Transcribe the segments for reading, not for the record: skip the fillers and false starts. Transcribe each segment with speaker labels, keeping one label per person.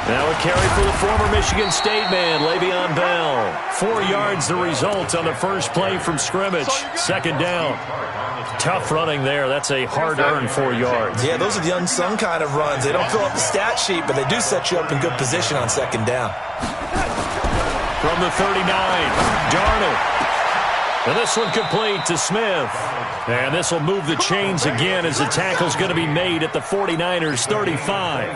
Speaker 1: Now a carry for the former Michigan State man, Le'Veon Bell. 4 yards the result on the first play from scrimmage. Second down. Tough running there. That's a hard-earned 4 yards.
Speaker 2: Yeah, those are the unsung kind of runs. They don't fill up the stat sheet, but they do set you up in good position on second down.
Speaker 1: From the 39, Darnold. And this one complete to Smith. And this will move the chains again as the tackle's going to be made at the 49ers 35.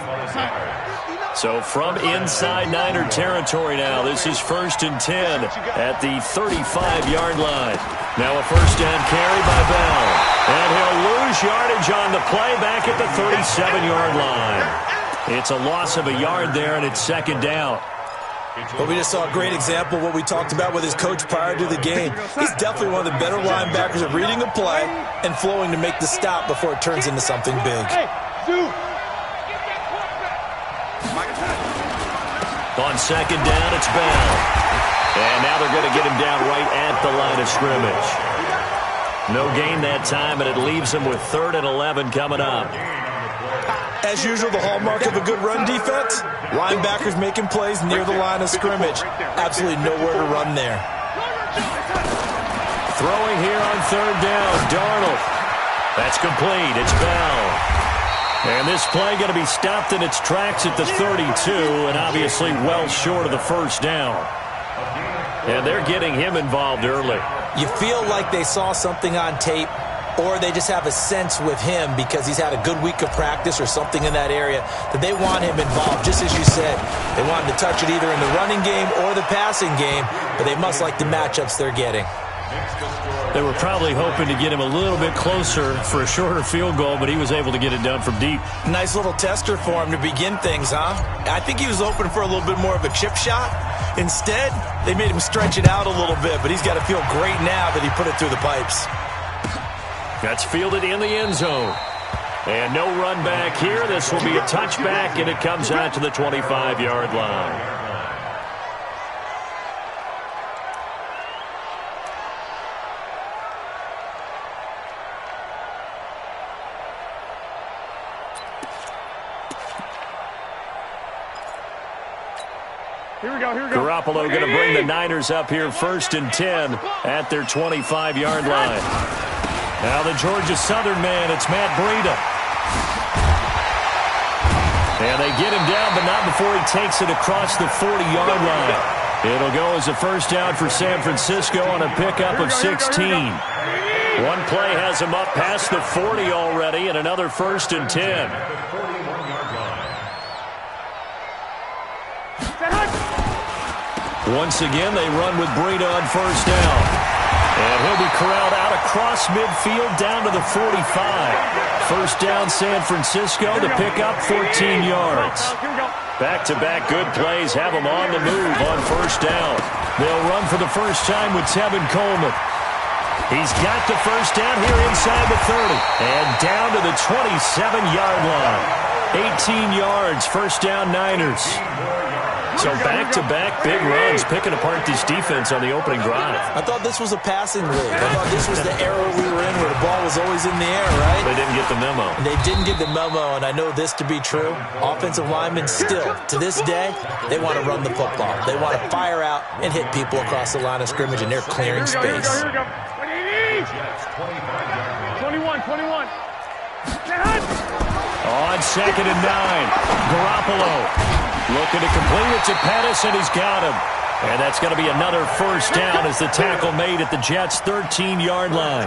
Speaker 1: So from inside Niner territory now, this is 1st and 10 at the 35-yard line. Now a first down carry by Bell. And he'll lose yardage on the play back at the 37-yard line. It's a loss of a yard there, and it's second down.
Speaker 2: But we just saw a great example of what we talked about with his coach prior to the game. He's definitely one of the better linebackers at reading a play and flowing to make the stop before it turns into something big.
Speaker 1: On second down, it's Bell. And now they're going to get him down right at the line of scrimmage. No gain that time, and it leaves him with 3rd and 11 coming up.
Speaker 2: As usual, the hallmark of a good run defense, linebackers making plays near the line of scrimmage. Absolutely nowhere to run there.
Speaker 1: Throwing here on 3rd down, Darnold. That's complete. It's Bell. And this play going to be stopped in its tracks at the 32, and obviously well short of the first down. And they're getting him involved early.
Speaker 2: You feel like they saw something on tape, or they just have a sense with him because he's had a good week of practice or something in that area that they want him involved. Just as you said, they want him to touch it either in the running game or the passing game, but they must like the matchups they're getting.
Speaker 1: They were probably hoping to get him a little bit closer for a shorter field goal, but he was able to get it done from deep.
Speaker 2: Nice little tester for him to begin things, huh? I think he was hoping for a little bit more of a chip shot. Instead, they made him stretch it out a little bit, but he's got to feel great now that he put it through the pipes.
Speaker 1: That's fielded in the end zone. And no run back here. This will be a touchback, and it comes out to the 25-yard line.
Speaker 3: Here we go.
Speaker 1: Garoppolo going to bring the Niners up here 1st and 10 at their 25-yard line. Now the Georgia Southern man, it's Matt Breida. And they get him down, but not before he takes it across the 40-yard line. It'll go as a first down for San Francisco on a pickup of 16. One play has him up past the 40 already, and another 1st and 10. Once again, they run with Breida on first down. And he'll be corralled out across midfield down to the 45. First down, San Francisco. The pickup, 14 yards. Back-to-back good plays have them on the move on first down. They'll run for the first time with Tevin Coleman. He's got the first down here inside the 30. And down to the 27-yard line. 18 yards, first down Niners. So back-to-back big runs, picking apart this defense on the opening drive.
Speaker 2: I thought this was a passing league. I thought this was the era we were in where the ball was always in the air, right?
Speaker 1: They didn't get the memo.
Speaker 2: They didn't get the memo, and I know this to be true. Offensive linemen still, to this day, they want to run the football. They want to fire out and hit people across the line of scrimmage, and they're clearing space.
Speaker 3: Here we go. 21.
Speaker 1: On 2nd and 9, Garoppolo. Looking to complete it to Pettis, and he's got him. And that's going to be another first down as the tackle made at the Jets' 13-yard line.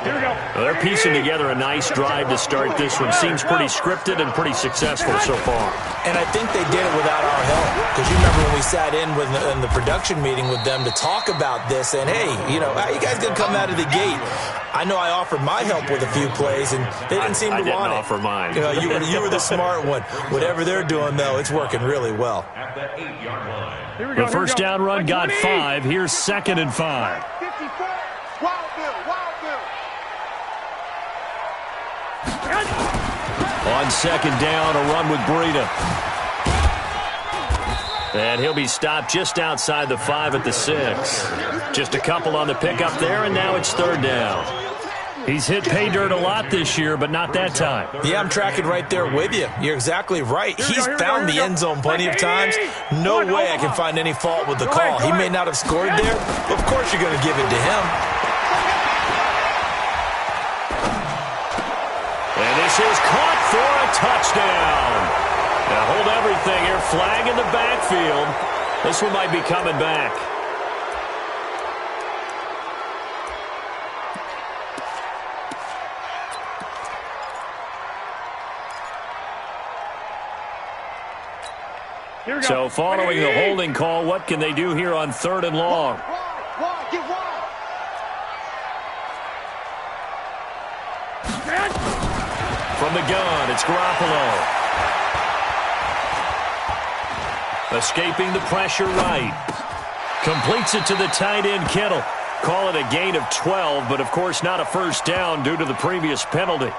Speaker 3: Here we go.
Speaker 1: Well, they're piecing together a nice drive to start this one. Seems pretty scripted and pretty successful so far.
Speaker 2: And I think they did it without our help. Because you remember when we sat in the production meeting with them to talk about this, and hey, how you guys going to come out of the gate? I know I offered my help with a few plays, and they didn't seem to want it.
Speaker 1: I didn't offer mine.
Speaker 2: You were the smart one. Whatever they're doing, though, it's working really well.
Speaker 1: The first down run got 5. Here's 2nd and 5. On 2nd down, a run with Breida. And he'll be stopped just outside the 5 at the 6. Just a couple on the pickup there, and now it's 3rd down. He's hit pay dirt a lot this year, but not that time.
Speaker 2: Yeah, I'm tracking right there with you. You're exactly right. He's found the end zone plenty of times. No way I can find any fault with the call. He may not have scored there, but of course you're going to give it to him.
Speaker 1: And this is caught for a touchdown. Now hold everything here. Flag in the backfield. This one might be coming back. So following the holding call, what can they do here on 3rd and long? From the gun, it's Garoppolo. Escaping the pressure right. Completes it to the tight end, Kittle. Call it a gain of 12, but of course not a first down due to the previous penalty.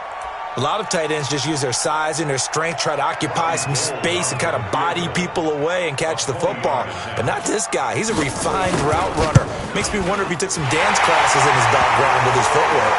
Speaker 2: A lot of tight ends just use their size and their strength, try to occupy some space and kind of body people away and catch the football. But not this guy. He's a refined route runner. Makes me wonder if he took some dance classes in his background with his footwork.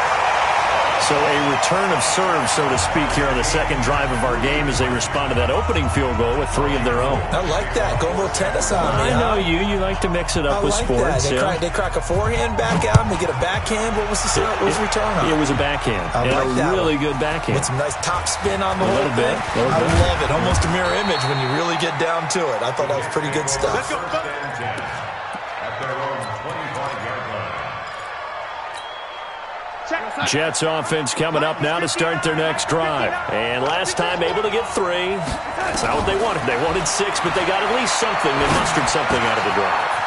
Speaker 1: So a return of serve, so to speak, here on the second drive of our game as they respond to that opening field goal with 3 of their own.
Speaker 2: I like that. Go a little tennis on me.
Speaker 1: I know you. You like to mix it up with sports.
Speaker 2: They crack a forehand back out and they get a backhand. What was the return on?
Speaker 1: It was a backhand.
Speaker 2: I like that.
Speaker 1: Really good backhand.
Speaker 2: With some nice top spin on the whole
Speaker 1: bit.
Speaker 2: thing. I love it. Almost a mirror image when you really get down to it. I thought that was pretty good stuff.
Speaker 3: Let's go.
Speaker 1: Jets offense coming up now to start their next drive. And last time able to get 3. That's not what they wanted. They wanted 6, but they got at least something. They mustered something out of the drive.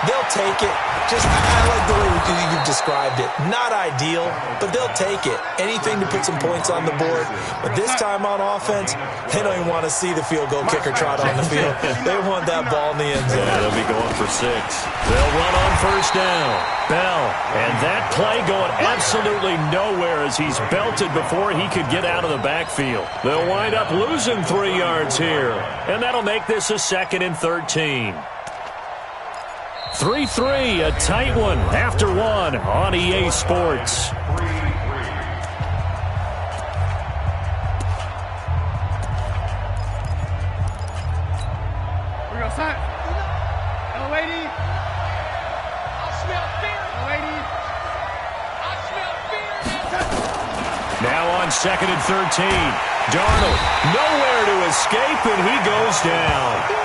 Speaker 2: They'll take it. I like the way you've described it. Not ideal, but they'll take it. Anything to put some points on the board. But this time on offense, they don't even want to see the field goal kicker trot on the field. They want that ball in the end zone.
Speaker 1: Yeah, they'll be going for 6. They'll run on first down. Bell. And that play going absolutely nowhere as he's belted before he could get out of the backfield. They'll wind up losing 3 yards here. And that'll make this a 2nd and 13. 3-3, a tight one after 1 on EA Sports.
Speaker 3: Here we go, son. Hello, lady. I smell fear. Lady. I smell fear.
Speaker 1: Now on 2nd and 13. Darnold, nowhere to escape, and he goes down.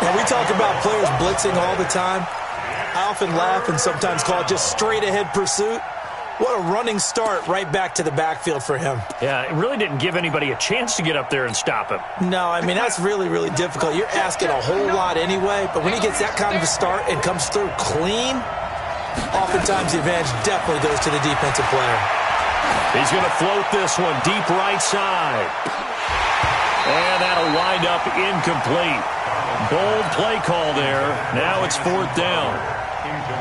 Speaker 2: Now, we talk about players blitzing all the time. I often laugh and sometimes call it just straight-ahead pursuit. What a running start right back to the backfield for him.
Speaker 1: Yeah, it really didn't give anybody a chance to get up there and stop him.
Speaker 2: No, I mean, that's really, really difficult. You're asking a whole lot anyway, but when he gets that kind of a start and comes through clean, oftentimes the advantage definitely goes to the defensive player.
Speaker 1: He's going to float this one deep right side. And that'll wind up incomplete. Bold play call there. Now it's 4th down.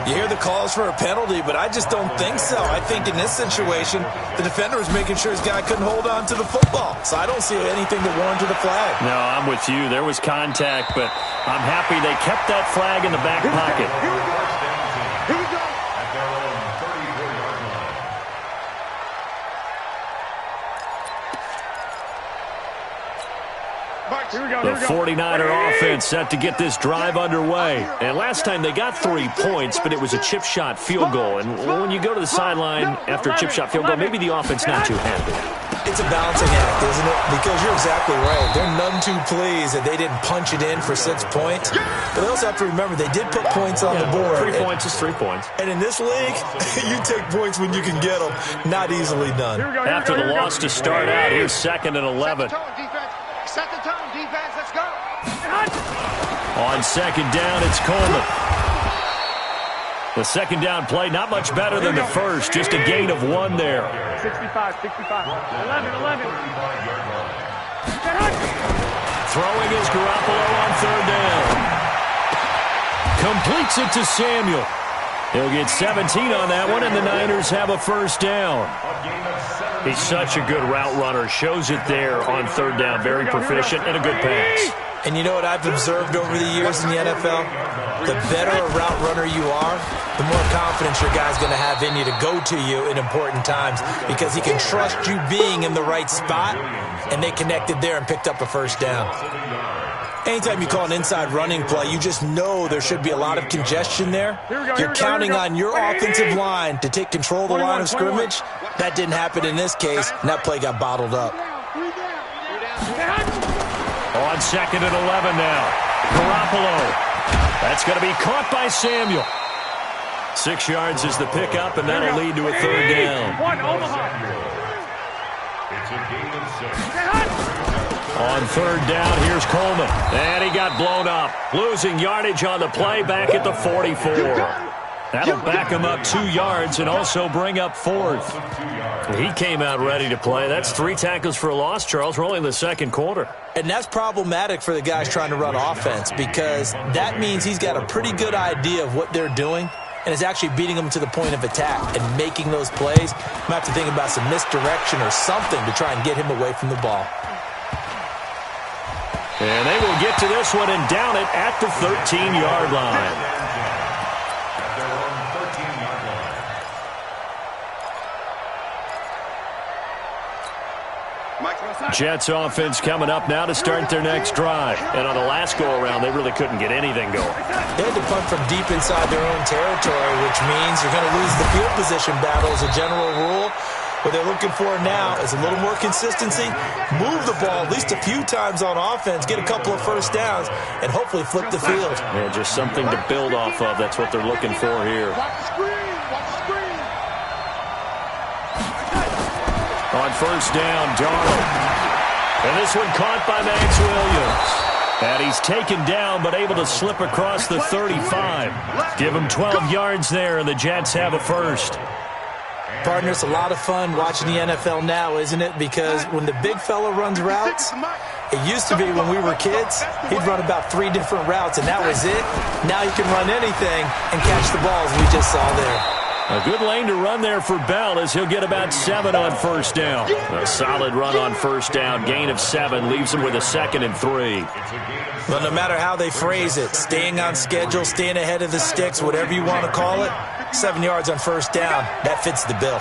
Speaker 2: You hear the calls for a penalty, but I just don't think so. I think in this situation, the defender was making sure his guy couldn't hold on to the football. So I don't see anything that warranted a flag.
Speaker 1: No, I'm with you. There was contact, but I'm happy they kept that flag in the back pocket.
Speaker 3: Here we go.
Speaker 1: The 49er offense set to get this drive underway. And last time they got 3 points, but it was a chip shot field goal. And when you go to the sideline after a chip shot field goal, maybe the offense not too happy.
Speaker 2: It's a balancing act, isn't it? Because you're exactly right. They're none too pleased that they didn't punch it in for 6 points. But they also have to remember they did put points on the board.
Speaker 1: 3 points is 3 poents.
Speaker 2: And in this league, you take points when you can get them. Not easily done.
Speaker 1: After the loss to start out, here's 2nd and 11.
Speaker 3: Set the tone, defense. Let's go.
Speaker 1: On 2nd down, it's Coleman. The 2nd down play, not much better than the first. Just a gain of 1 there.
Speaker 3: 65. 11.
Speaker 1: Throwing is Garoppolo on 3rd down. Completes it to Samuel. He'll get 17 on that one, and the Niners have a first down.
Speaker 3: A gain of 7.
Speaker 1: He's such a good route runner. Shows it there on third down. Very proficient and a good pass.
Speaker 2: And you know what I've observed over the years in the NFL? The better a route runner you are, the more confidence your guy's going to have in you to go to you in important times because he can trust you being in the right spot, and they connected there and picked up a first down. Anytime you call an inside running play, you just know there should be a lot of congestion there. You're counting on your offensive line to take control of the line of scrimmage. That didn't happen in this case, and that play got bottled up.
Speaker 1: On 2nd and 11 now. Garoppolo. That's going to be caught by Samuel. 6 yards is the pickup, and that'll lead to a third down. On third down, here's Coleman. And he got blown up. Losing yardage on the play back at the 44. That'll back him up 2 yards and also bring up 4th. He came out ready to play. That's 3 tackles for a loss, Charles. We're only in the second quarter.
Speaker 2: And that's problematic for the guys trying to run offense because that means he's got a pretty good idea of what they're doing and is actually beating them to the point of attack and making those plays. Might have to think about some misdirection or something to try and get him away from the ball.
Speaker 1: And they will get to this one and down it at the 13-yard line. Jets offense coming up now to start their next drive. And on the last go-around, they really couldn't get anything going.
Speaker 2: They had to punt from deep inside their own territory, which means you're going to lose the field position battle as a general rule. What they're looking for now is a little more consistency, move the ball at least a few times on offense, get a couple of first downs, and hopefully flip the field.
Speaker 1: Yeah, just something to build off of. That's what they're looking for here. On first down, Darnold. And this one caught by Max Williams. And he's taken down but able to slip across the 35. Give him 12 yards there, and the Jets have a first.
Speaker 2: Partner, it's a lot of fun watching the NFL now, isn't it? Because when the big fella runs routes, it used to be when we were kids, he'd run about 3 different routes, and that was it. Now he can run anything and catch the ball, as we just saw there.
Speaker 1: A good lane to run there for Bell as he'll get about 7 on first down. A solid run on first down. Gain of 7 leaves him with a 2nd and 3.
Speaker 2: Well, no matter how they phrase it, staying on schedule, staying ahead of the sticks, whatever you want to call it, 7 yards on first down, that fits the bill.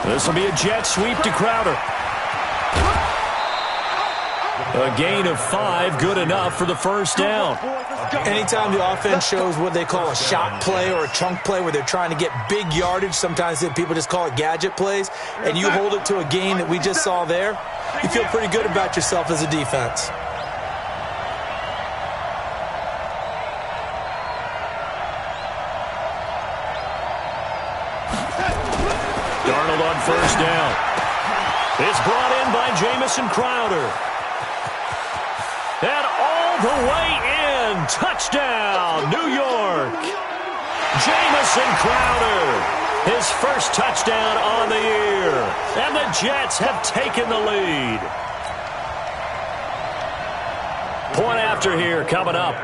Speaker 1: This will be a jet sweep to Crowder. A gain of 5, good enough for the first down.
Speaker 2: Anytime the offense shows what they call a shot play or a chunk play where they're trying to get big yardage, sometimes people just call it gadget plays, and you hold it to a gain that we just saw there, you feel pretty good about yourself as a defense.
Speaker 1: Darnold on first down. It's brought in by Jamison Crowder. And all the way in. Touchdown, New York. Jamison Crowder. His first touchdown on the year. And the Jets have taken the lead. Point after here coming up.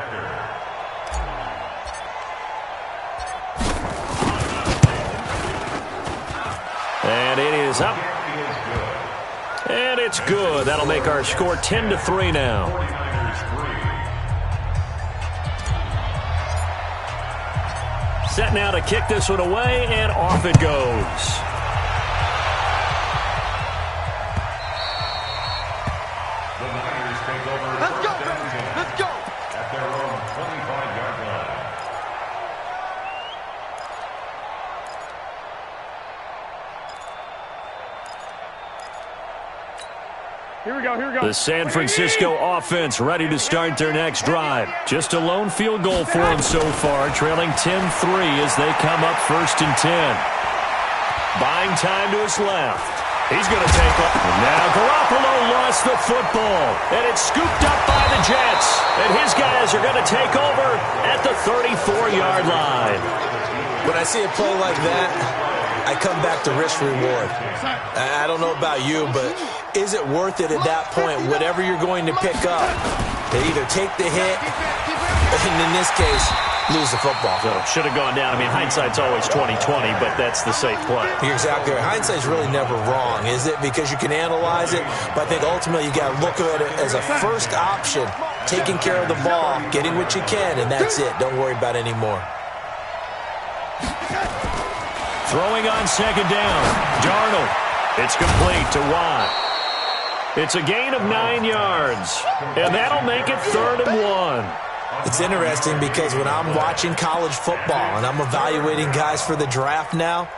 Speaker 1: And it is up. And it's good. That'll make our score 10-3 now. Set now to kick this one away, and off it goes.
Speaker 3: The Niners take over. Let's go, let's go. At their own 25-yard line. Here we go, here we go.
Speaker 1: The San Francisco offense ready to start their next drive. Just a lone field goal for them so far, trailing 10-3 as they come up 1st and 10. Buying time to his left. He's going to take up. Now Garoppolo lost the football, and it's scooped up by the Jets. And his guys are going to take over at the 34-yard line.
Speaker 2: When I see a play like that, I come back to risk-reward. I don't know about you, but is it worth it at that point, whatever you're going to pick up, to either take the hit, and in this case, lose the football.
Speaker 1: So should have gone down. I mean, hindsight's always 20/20, but that's the safe play.
Speaker 2: You're exactly right. Hindsight's really never wrong, is it? Because you can analyze it, but I think ultimately you got to look at it as a first option, taking care of the ball, getting what you can, and that's it. Don't worry about any more.
Speaker 1: Throwing on second down. Darnold. It's complete to Watt. It's a gain of 9 yards, and that'll make it 3rd and 1.
Speaker 2: It's interesting because when I'm watching college football and I'm evaluating guys for the draft now,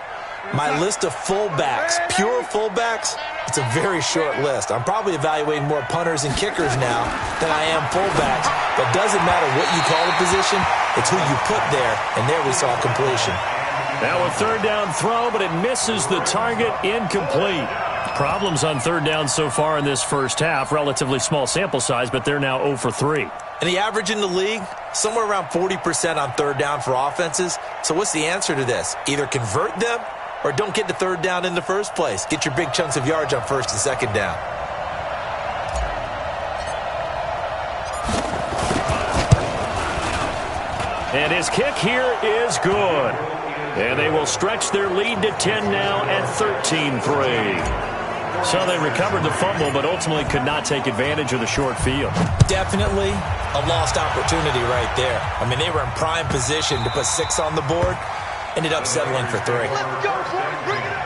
Speaker 2: my list of fullbacks, pure fullbacks, it's a very short list. I'm probably evaluating more punters and kickers now than I am fullbacks, but it doesn't matter what you call the position, it's who you put there, and there we saw completion.
Speaker 1: Now a 3rd down throw, but it misses the target, incomplete. Problems on 3rd down so far in this first half. Relatively small sample size, but they're now 0 for 3.
Speaker 2: And the average in the league, somewhere around 40% on 3rd down for offenses. So what's the answer to this? Either convert them or don't get to 3rd down in the first place. Get your big chunks of yards on 1st and 2nd down.
Speaker 1: And his kick here is good. And they will stretch their lead to 10 now at 13-3. So they recovered the fumble, but ultimately could not take advantage of the short field.
Speaker 2: Definitely a lost opportunity right there. I mean, they were in prime position to put 6 on the board. Ended up settling for 3.
Speaker 3: Let's go, boys. Bring it out.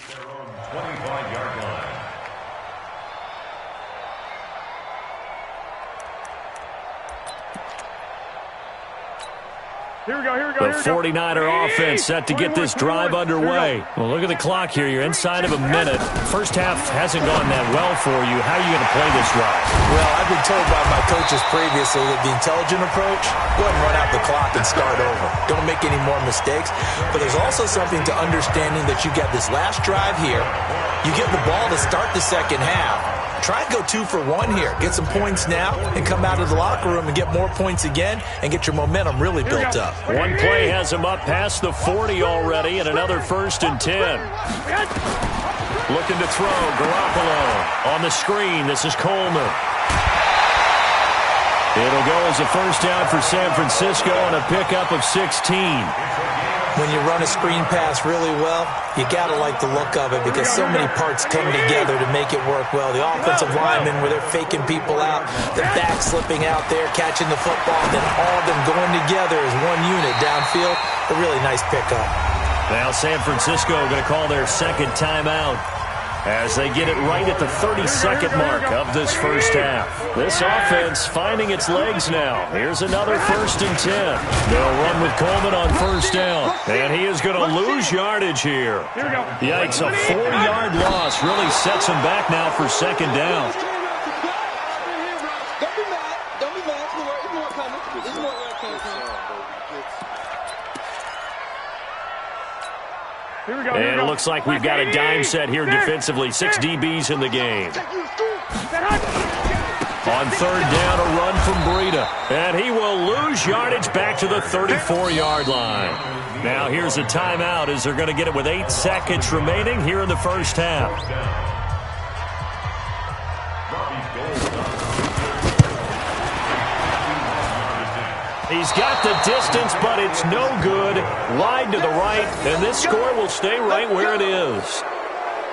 Speaker 3: Their own 25-yard line.
Speaker 4: Here we go, here we go,
Speaker 1: The 49er offense set to get this drive underway. Well, look at the clock here. You're inside of a minute. First half hasn't gone that well for you. How are you going to play this drive?
Speaker 2: Well, I've been told by my coaches previously that the intelligent approach, go ahead and run out the clock and start over. Don't make any more mistakes. But there's also something to understanding that you got this last drive here. You get the ball to start the second half. Try and go 2 for 1 here. Get some points now and come out of the locker room and get more points again and get your momentum really built up.
Speaker 1: One play has him up past the 40 already, and another 1st and 10. Looking to throw, Garoppolo on the screen. This is Coleman. It'll go as a 1st down for San Francisco on a pickup of 16.
Speaker 2: When you run a screen pass really well, you got to like the look of it because so many parts come together to make it work well. The offensive linemen, where they're faking people out, the back slipping out there, catching the football, and then all of them going together as one unit downfield. A really nice pickup.
Speaker 1: Now San Francisco going to call their 2nd timeout as they get it right at the 32nd mark of this first half. This offense finding its legs now. Here's another 1st and 10. They'll run with Coleman on 1st down. And he is going to lose yardage here. Yikes, a 4-yard loss really sets him back now for 2nd down.
Speaker 5: Don't be mad. It's more coming. It's more coming.
Speaker 1: And it looks like we've got a dime set here defensively. 6 DBs in the game. On 3rd down, a run from Breida. And he will lose yardage back to the 34-yard line. Now here's a timeout as they're going to get it with 8 seconds remaining here in the first half. He's got the distance, but it's no good. Wide to the right, and this score will stay right where it is.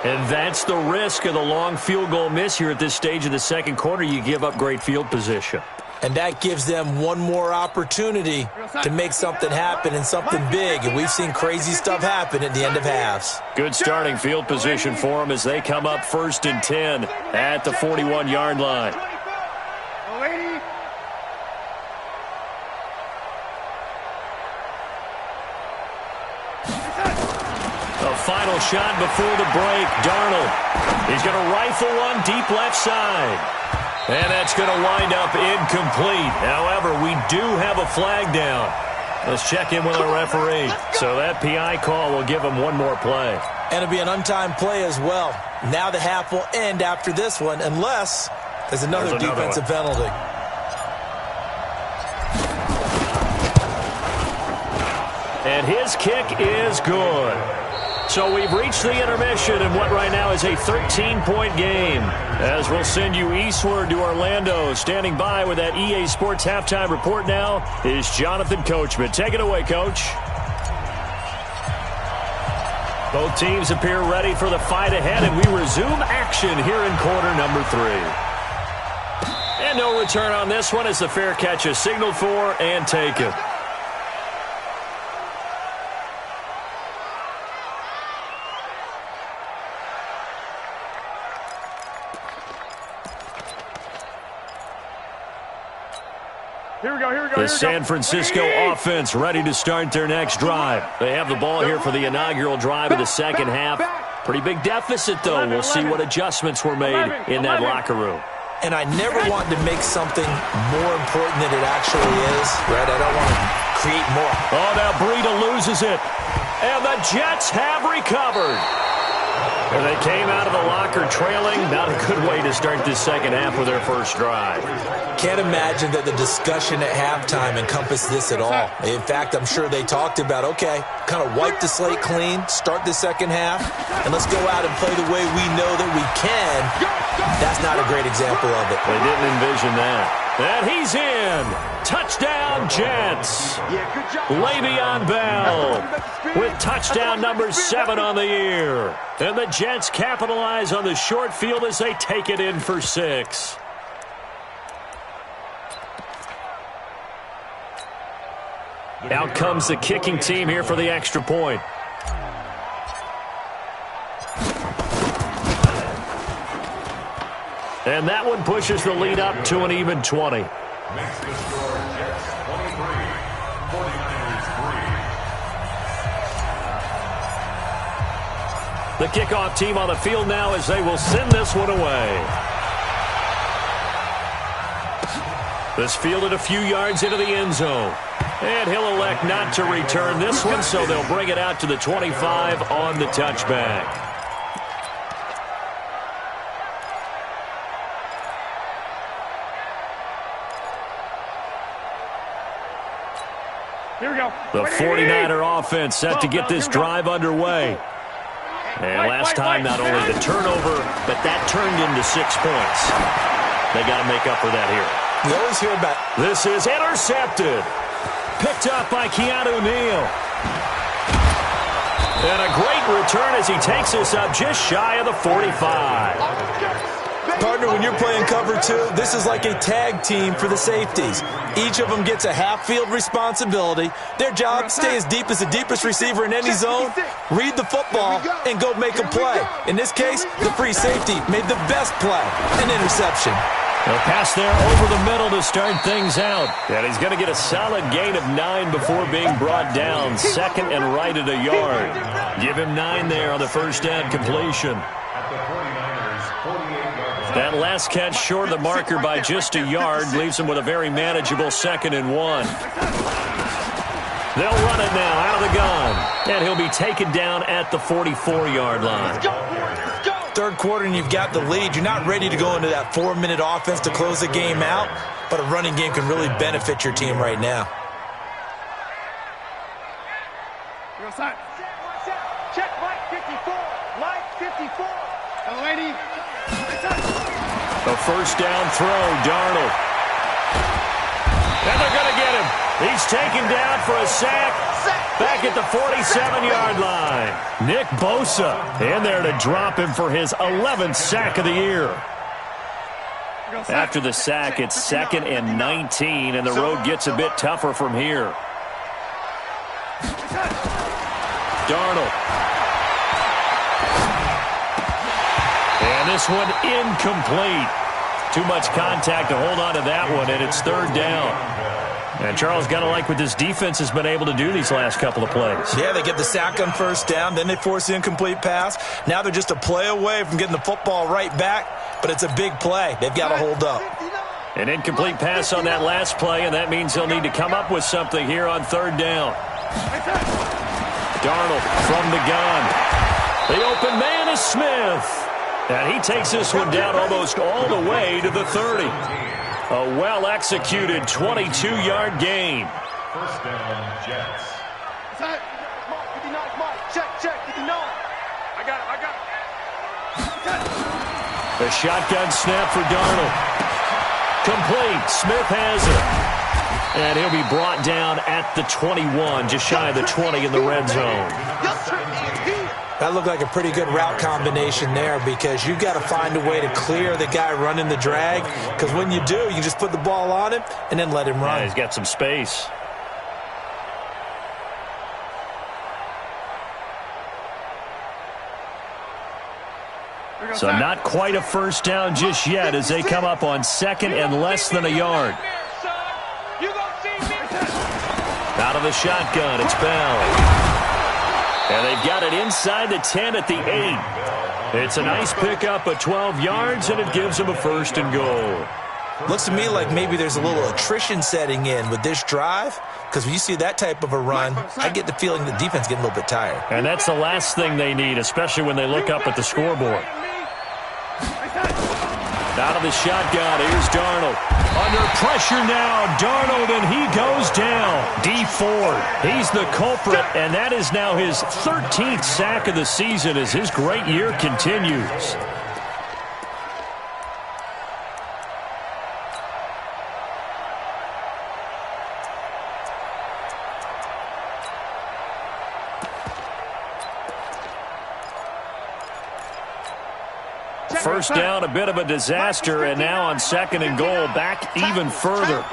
Speaker 1: And that's the risk of the long field goal miss here at this stage of the second quarter. You give up great field position.
Speaker 2: And that gives them one more opportunity to make something happen and something big. And we've seen crazy stuff happen at the end of halves.
Speaker 1: Good starting field position for them as they come up 1st and 10 at the 41-yard line. A final shot before the break. Darnold. He's going to rifle one deep left side. And that's going to wind up incomplete. However, we do have a flag down. Let's check in with our referee. So that PI call will give him one more play.
Speaker 2: And it'll be an untimed play as well. Now the half will end after this one, unless there's another defensive penalty.
Speaker 1: And his kick is good. So we've reached the intermission in what right now is a 13-point game. As we'll send you eastward to Orlando. Standing by with that EA Sports halftime report now is Jonathan Coachman. Take it away, Coach. Both teams appear ready for the fight ahead, and we resume action here in quarter number 3. And no return on this one as the fair catch is signaled for and taken. The San Francisco offense ready to start their next drive. They have the ball here for the inaugural drive of the second half. Pretty big deficit, though. We'll see what adjustments were made in that locker room.
Speaker 2: And I never want to make something more important than it actually is, right? I don't want to create more.
Speaker 1: Oh, now Breida loses it. And the Jets have recovered. And they came out of the locker trailing. Not a good way to start this second half with their first drive.
Speaker 2: Can't imagine that the discussion at halftime encompassed this at all. In fact, I'm sure they talked about, okay, kind of wipe the slate clean, start the second half, and let's go out and play the way we know that we can. That's not a great example of it.
Speaker 1: They didn't envision that. And he's in. Touchdown, Jets. Le'Veon Bell with touchdown number 7 on the year. And the Jets capitalize on the short field as they take it in for 6. Out comes the kicking team here for the extra point. And that one pushes the lead up to an even 20.
Speaker 3: Makes the score Jets 23, 49ers 3.
Speaker 1: The kickoff team on the field now as they will send this one away. This fielded a few yards into the end zone. And he'll elect not to return this one, so they'll bring it out to the 25 on the touchback.
Speaker 4: Here we go.
Speaker 1: The 49er offense set to get this drive underway. And last time, not only the turnover, but that turned into 6 points. They got to make up for that here.
Speaker 2: We always hear about...
Speaker 1: This is intercepted. Picked up by Keanu Neal. And a great return as he takes this up just shy of the 45.
Speaker 2: Partner, when you're playing cover 2, this is like a tag team for the safeties. Each of them gets a half-field responsibility. Their job, stay as deep as the deepest receiver in any zone, read the football, and go make a play. In this case, the free safety made the best play, an interception.
Speaker 1: A pass there over the middle to start things out. And he's going to get a solid gain of 9 before being brought down. Second and right at a yard. Give him 9 there on the first down completion.
Speaker 3: At the 49ers, 48-yard line.
Speaker 1: That last catch short of the marker by just a yard leaves him with a very manageable 2nd and 1. They'll run it now out of the gun. And he'll be taken down at the 44-yard line.
Speaker 2: Third quarter and you've got the lead. You're not ready to go into that 4-minute offense to close the game out, but a running game can really benefit your team right now.
Speaker 4: Check Mike 54. Mike 54. Lady.
Speaker 1: A first down throw, Darnold. And they're going to get him. He's taken down for a sack. Back back at the 47-yard line. Nick Bosa in there to drop him for his 11th sack of the year. After the sack, it's 2nd and 19, and the road gets a bit tougher from here. Darnold. And this one incomplete. Too much contact to hold on to that one, and it's 3rd down. And Charles, got to like what this defense has been able to do these last couple of plays.
Speaker 2: Yeah, they get the sack on 1st down, then they force the incomplete pass. Now they're just a play away from getting the football right back, but it's a big play. They've got to hold up.
Speaker 1: An incomplete pass on that last play, and that means they'll need to come up with something here on 3rd down. Darnold from the gun. The open man is Smith. And he takes this one down almost all the way to the 30. A well-executed 22-yard gain.
Speaker 3: 1st down, Jets.
Speaker 4: Mark 59, Mark. Check, 59. I got it.
Speaker 1: The shotgun snap for Darnold. Complete. Smith has it. And he'll be brought down at the 21, just shy of the 20 in the red zone.
Speaker 2: That looked like a pretty good route combination there because you've got to find a way to clear the guy running the drag, because when you do, you just put the ball on him and then let him run.
Speaker 1: Yeah, he's got some space. So not quite a 1st down just yet as they come up on 2nd and less than a yard. Out of the shotgun, it's Bell. And they've got it inside the 10 at the 8. It's a nice pickup of 12 yards, and it gives them a 1st and goal.
Speaker 2: Looks to me like maybe there's a little attrition setting in with this drive, because when you see that type of a run, I get the feeling the defense getting a little bit tired.
Speaker 1: And that's the last thing they need, especially when they look up at the scoreboard. Out of the shotgun, here's Darnold. Under pressure now, Darnold, and he goes down. D Ford, he's the culprit, and that is now his 13th sack of the season as his great year continues. First down, a bit of a disaster, and now on 2nd and goal, back even further.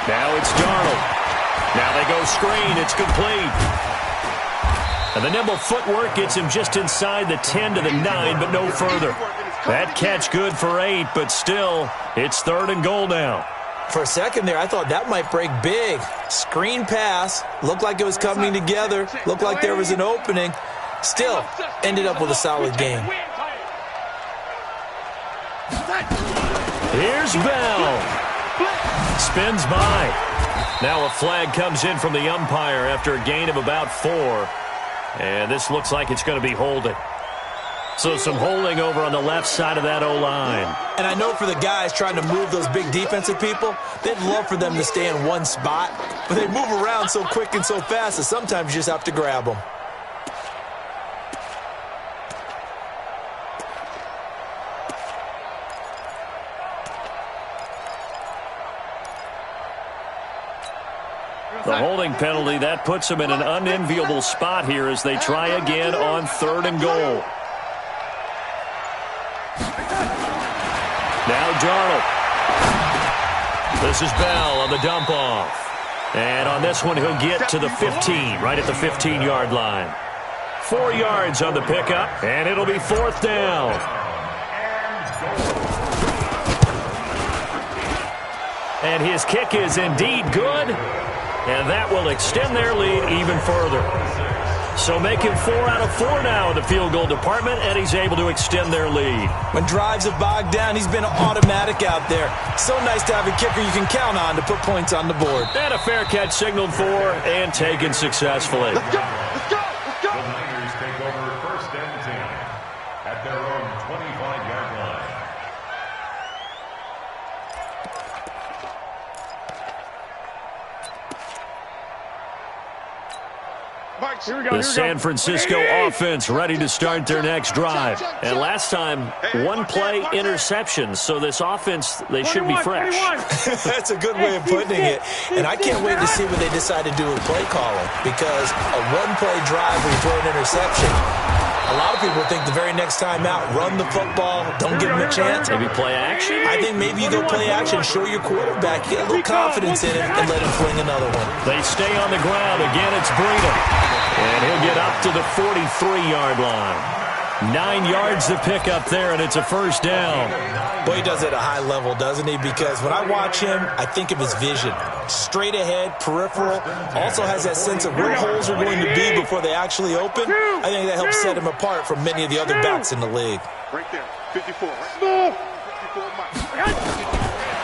Speaker 1: Now it's Darnold. Now they go screen. It's complete. And the nimble footwork gets him just inside the 10 to the 9, but no further. That catch good for 8, but still, it's 3rd and goal now.
Speaker 2: For a second there, I thought that might break big. Screen pass. Looked like it was coming together. Looked like there was an opening. Still, ended up with a solid game.
Speaker 1: Here's Bell. Spins by. Now a flag comes in from the umpire after a gain of about 4. And this looks like it's going to be holding. So some holding over on the left side of that O-line.
Speaker 2: And I know for the guys trying to move those big defensive people, they'd love for them to stay in one spot. But they move around so quick and so fast that sometimes you just have to grab them.
Speaker 1: The holding penalty, that puts them in an unenviable spot here as they try again on 3rd and goal. Now Darnold. This is Bell on the dump off. And on this one, he'll get to the 15, right at the 15-yard line. 4 yards on the pickup, and it'll be 4th down. And his kick is indeed good. And that will extend their lead even further. So making 4 out of 4 now in the field goal department, and he's able to extend their lead.
Speaker 2: When drives have bogged down, he's been automatic out there. So nice to have a kicker you can count on to put points on the board.
Speaker 1: And a fair catch signaled for and taken successfully.
Speaker 4: Let's go, let's go, let's go.
Speaker 3: The Niners take over 1st and 10 at their own 25-yard line.
Speaker 1: The San Francisco offense ready to start their next drive. And last time, one play interception. So this offense, they should be fresh.
Speaker 2: That's a good way of putting it. And I can't wait to see what they decide to do with play calling. Because a one-play drive where you throw an interception, a lot of people think the very next time out, run the football, don't give them a chance.
Speaker 1: Maybe play action?
Speaker 2: I think maybe you go play action, show your quarterback, get a little confidence in him, and let him fling another one.
Speaker 1: They stay on the ground. Again, it's Breida. And he'll get up to the 43-yard line. 9 yards to pick up there, and it's a first down.
Speaker 2: Boy, he does it at a high level, doesn't he? Because when I watch him, I think of his vision. Straight ahead, peripheral. Also has that sense of where holes are going to be before they actually open. I think that helps set him apart from many of the other backs in the league.
Speaker 4: Right there, 54. Right? 54, Mike.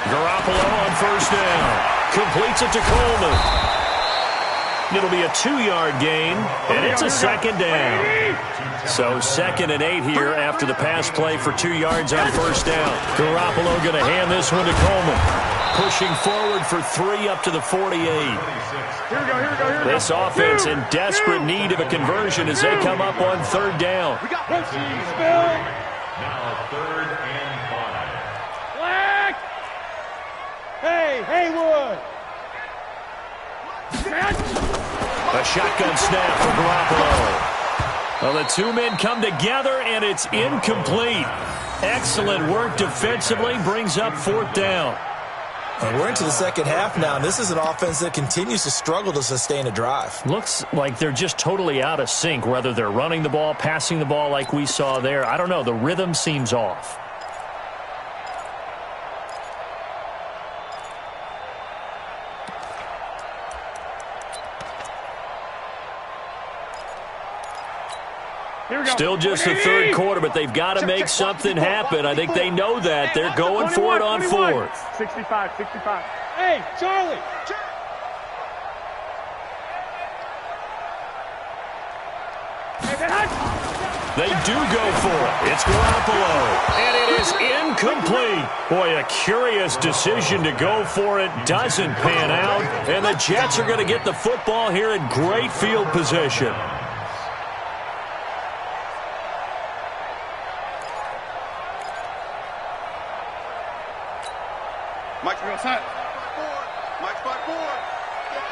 Speaker 1: Garoppolo on first down. Completes it to Coleman. It'll be a 2-yard gain, and it's a second down. So 2nd and 8 here after the pass play for 2 yards on first down. Garoppolo going to hand this one to Coleman. Pushing forward for 3 up to the 48. This offense in desperate need of a conversion as they come up on 3rd down.
Speaker 3: Now 3rd and 5.
Speaker 4: Black! Hey, Haywood!
Speaker 1: A shotgun snap for Garoppolo. Well, the two men come together, and it's incomplete. Excellent work defensively, brings up 4th down.
Speaker 2: And we're into the second half now, and this is an offense that continues to struggle to sustain a drive.
Speaker 1: Looks like they're just totally out of sync, whether they're running the ball, passing the ball like we saw there. I don't know. The rhythm seems off. Still just the 3rd quarter, but they've got to make something happen. I think they know that. They're going for it on 4th.
Speaker 4: 65. Hey, Charlie!
Speaker 1: They do go for it. It's Garoppolo, and it is incomplete. Boy, a curious decision to go for it. Doesn't pan out, and the Jets are going to get the football here in great field position.
Speaker 4: Mike's outside. Mike's by 4.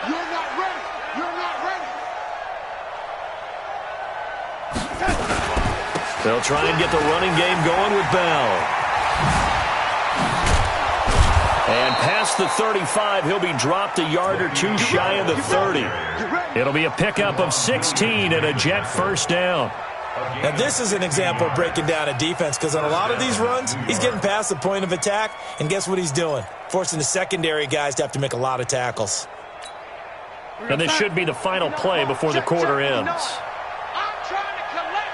Speaker 4: You're not ready. You're not ready.
Speaker 1: They'll try and get the running game going with Bell. And past the 35, he'll be dropped a yard or 2 shy of the 30. It'll be a pickup of 16 and a Jet first down.
Speaker 2: Now, this is an example of breaking down a defense, because on a lot of these runs, he's getting past the point of attack, and guess what he's doing? Forcing the secondary guys to have to make a lot of tackles.
Speaker 1: And this should be the final play before the quarter ends.
Speaker 4: I'm trying to collect.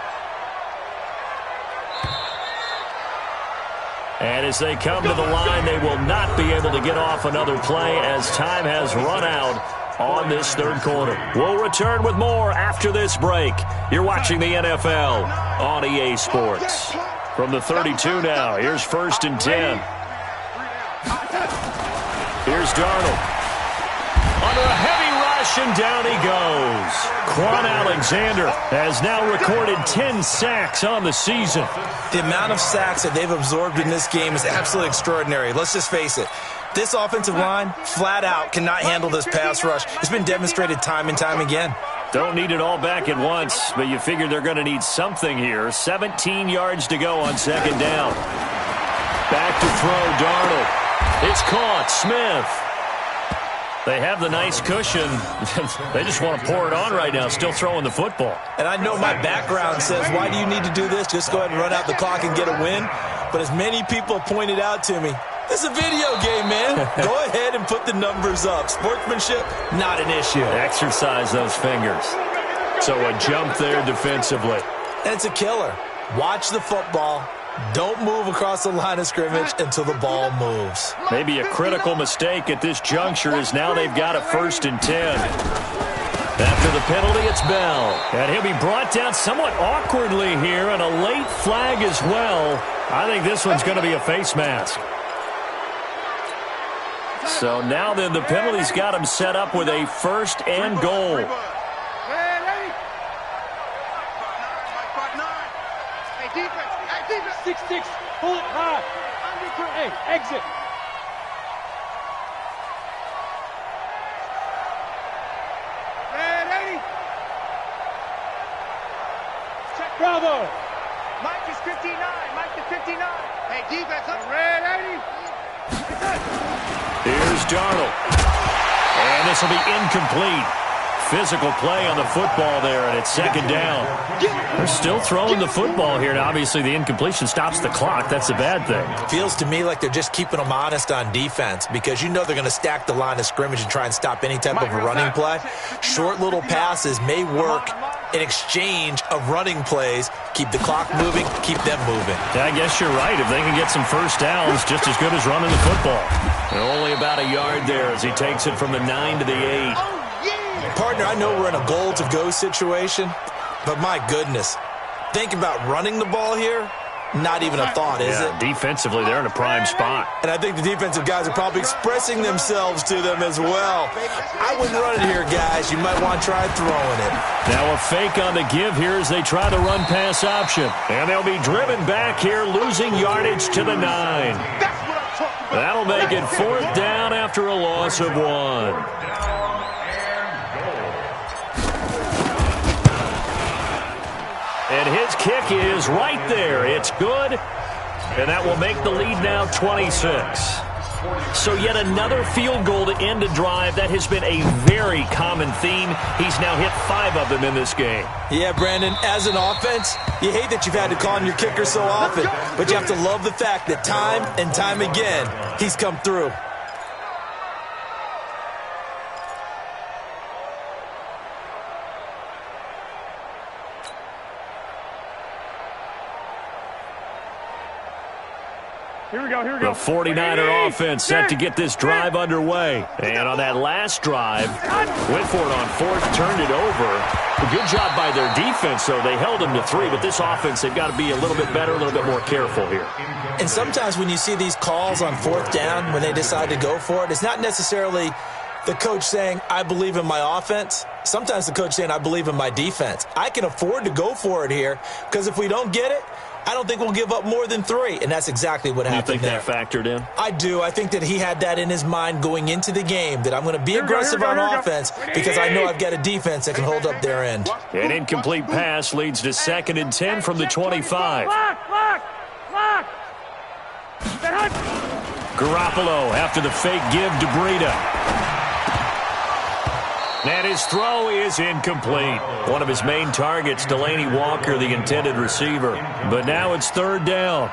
Speaker 1: And as they come to the line, they will not be able to get off another play as time has run out on this 3rd quarter. We'll return with more after this break. You're watching the NFL on EA Sports. From the 32 now, here's 1st and 10. Here's Darnold. Under a heavy rush, and down he goes. Quan Alexander has now recorded 10 sacks on the season.
Speaker 2: The amount of sacks that they've absorbed in this game is absolutely extraordinary. Let's just face it. This offensive line, flat out, cannot handle this pass rush. It's been demonstrated time and time again.
Speaker 1: Don't need it all back at once, but you figure they're going to need something here. 17 yards to go on 2nd down. Back to throw, Darnold. It's caught. Smith. They have the nice cushion. They just want to pour it on right now, still throwing the football.
Speaker 2: And I know my background says, why do you need to do this? Just go ahead and run out the clock and get a win. But as many people pointed out to me, this is a video game, man. Go ahead and put the numbers up. Sportsmanship, not an issue.
Speaker 1: Exercise those fingers. So a jump there defensively.
Speaker 2: And it's a killer. Watch the football. Don't move across the line of scrimmage until the ball moves.
Speaker 1: Maybe a critical mistake at this juncture is now they've got a 1st and 10. After the penalty, it's Bell. And he'll be brought down somewhat awkwardly here, and a late flag as well. I think this one's going to be a face mask. So now then the penalty's got him set up with a 1st and goal.
Speaker 4: defense. Hey, defense.
Speaker 5: 6-6. Pull it high. Hey, exit.
Speaker 4: Red 80. Check.
Speaker 5: Bravo.
Speaker 4: Mike is 59. Mike is 59. Hey, defense. Red 80.
Speaker 1: Here's Darnold. And this will be incomplete. Physical play on the football there, and it's second down. They're still throwing the football here, and obviously the incompletion stops the clock. That's a bad thing.
Speaker 2: Feels to me like they're just keeping them honest on defense because you know they're going to stack the line of scrimmage and try and stop any type of a running play. Short little passes may work in exchange of running plays. Keep the clock moving, keep them moving.
Speaker 1: Yeah, I guess you're right. If they can get some first downs, just as good as running the football. And only about a yard there as he takes it from the 9 to the 8.
Speaker 2: Partner, I know we're in a goal-to-go situation, but my goodness, think about running the ball here. Not even a thought, is it?
Speaker 1: Defensively, they're in a prime spot.
Speaker 2: And I think the defensive guys are probably expressing themselves to them as well. I wouldn't run it here, guys. You might want to try throwing it.
Speaker 1: Now a fake on the give here as they try to run pass option. And they'll be driven back here, losing yardage to the 9. That'll make it 4th down after a loss of 1. And his kick is right there. It's good. And that will make the lead now 26. So yet another field goal to end a drive. That has been a very common theme. He's now hit 5 of them in this game.
Speaker 2: Yeah, Brandon, as an offense, you hate that you've had to call on your kicker so often. But you have to love the fact that time and time again, he's come through.
Speaker 5: Here we go.
Speaker 1: The 49er offense set to get this drive underway. And on that last drive, went for it on 4th, turned it over. A good job by their defense, though. They held them to 3, but this offense, they've got to be a little bit better, a little bit more careful here.
Speaker 2: And sometimes when you see these calls on 4th down, when they decide to go for it, it's not necessarily the coach saying, I believe in my offense. Sometimes the coach saying, I believe in my defense. I can afford to go for it here because if we don't get it, I don't think we'll give up more than 3, and that's exactly what happened there.
Speaker 1: You think that factored in?
Speaker 2: I do. I think that he had that in his mind going into the game, that I'm going to be aggressive on offense because I know I've got a defense that can hold up their end.
Speaker 1: An incomplete pass leads to 2nd and 10 from the 25. Garoppolo after the fake give to Breida. And his throw is incomplete. One of his main targets, Delaney Walker, the intended receiver. But now it's 3rd down.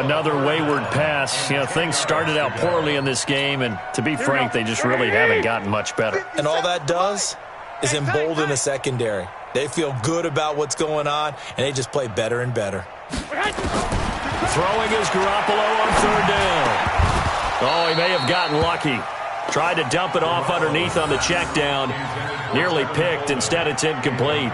Speaker 1: Another wayward pass. You know, things started out poorly in this game, and to be frank, they just really haven't gotten much better.
Speaker 2: And all that does is embolden the secondary. They feel good about what's going on, and they just play better and better.
Speaker 1: Throwing is Garoppolo on 3rd down. Oh, he may have gotten lucky. Tried to dump it off underneath on the check down. Nearly picked. Instead, it's incomplete.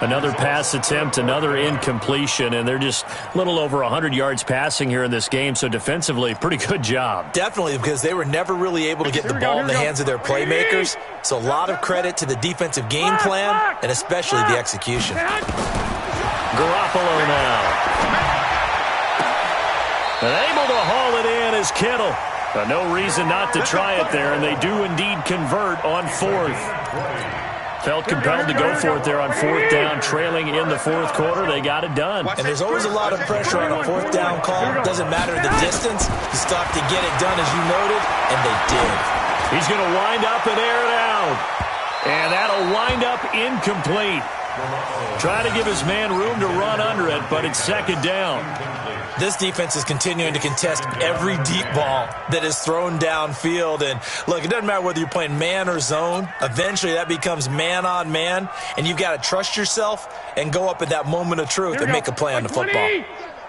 Speaker 1: Another pass attempt, another incompletion, and they're just a little over 100 yards passing here in this game, so defensively, pretty good job.
Speaker 2: Definitely, because they were never really able to get the ball in the hands of their playmakers, so a lot of credit to the defensive game plan and especially the execution.
Speaker 1: Garoppolo now. And able to haul it in is Kittle. No reason not to try it there, and they do indeed convert on 4th. Felt compelled to go for it there on 4th down, trailing in the 4th quarter. They got it done.
Speaker 2: And there's always a lot of pressure on a 4th down call. Doesn't matter the distance. You still have to get it done, as you noted, and they did.
Speaker 1: He's going to wind up and air it out. And that'll wind up incomplete. Trying to give his man room to run under it, but it's 2nd down.
Speaker 2: This defense is continuing to contest every deep ball that is thrown downfield. And, look, it doesn't matter whether you're playing man or zone. Eventually, that becomes man on man. And you've got to trust yourself and go up at that moment of truth and make a play on the football.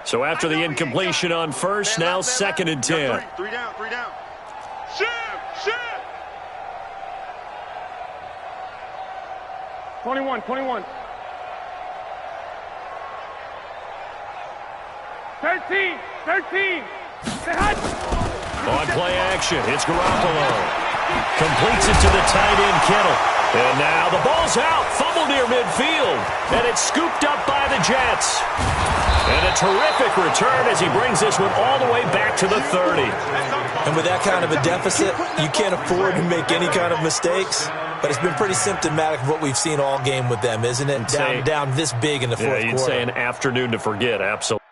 Speaker 1: So after the incompletion on 1st, now 2nd and 10.
Speaker 4: 3 down, 3 down. Shoot!
Speaker 5: 21. 13.
Speaker 1: On play action, it's Garoppolo. Completes it to the tight end, Kittle. And now the ball's out. Fumble near midfield. And it's scooped up by the Jets. And a terrific return as he brings this one all the way back to the 30.
Speaker 2: And with that kind of a deficit, you can't afford to make any kind of mistakes. But it's been pretty symptomatic of what we've seen all game with them, isn't it? Down this big in the fourth quarter.
Speaker 1: You'd say an afternoon to forget, absolutely.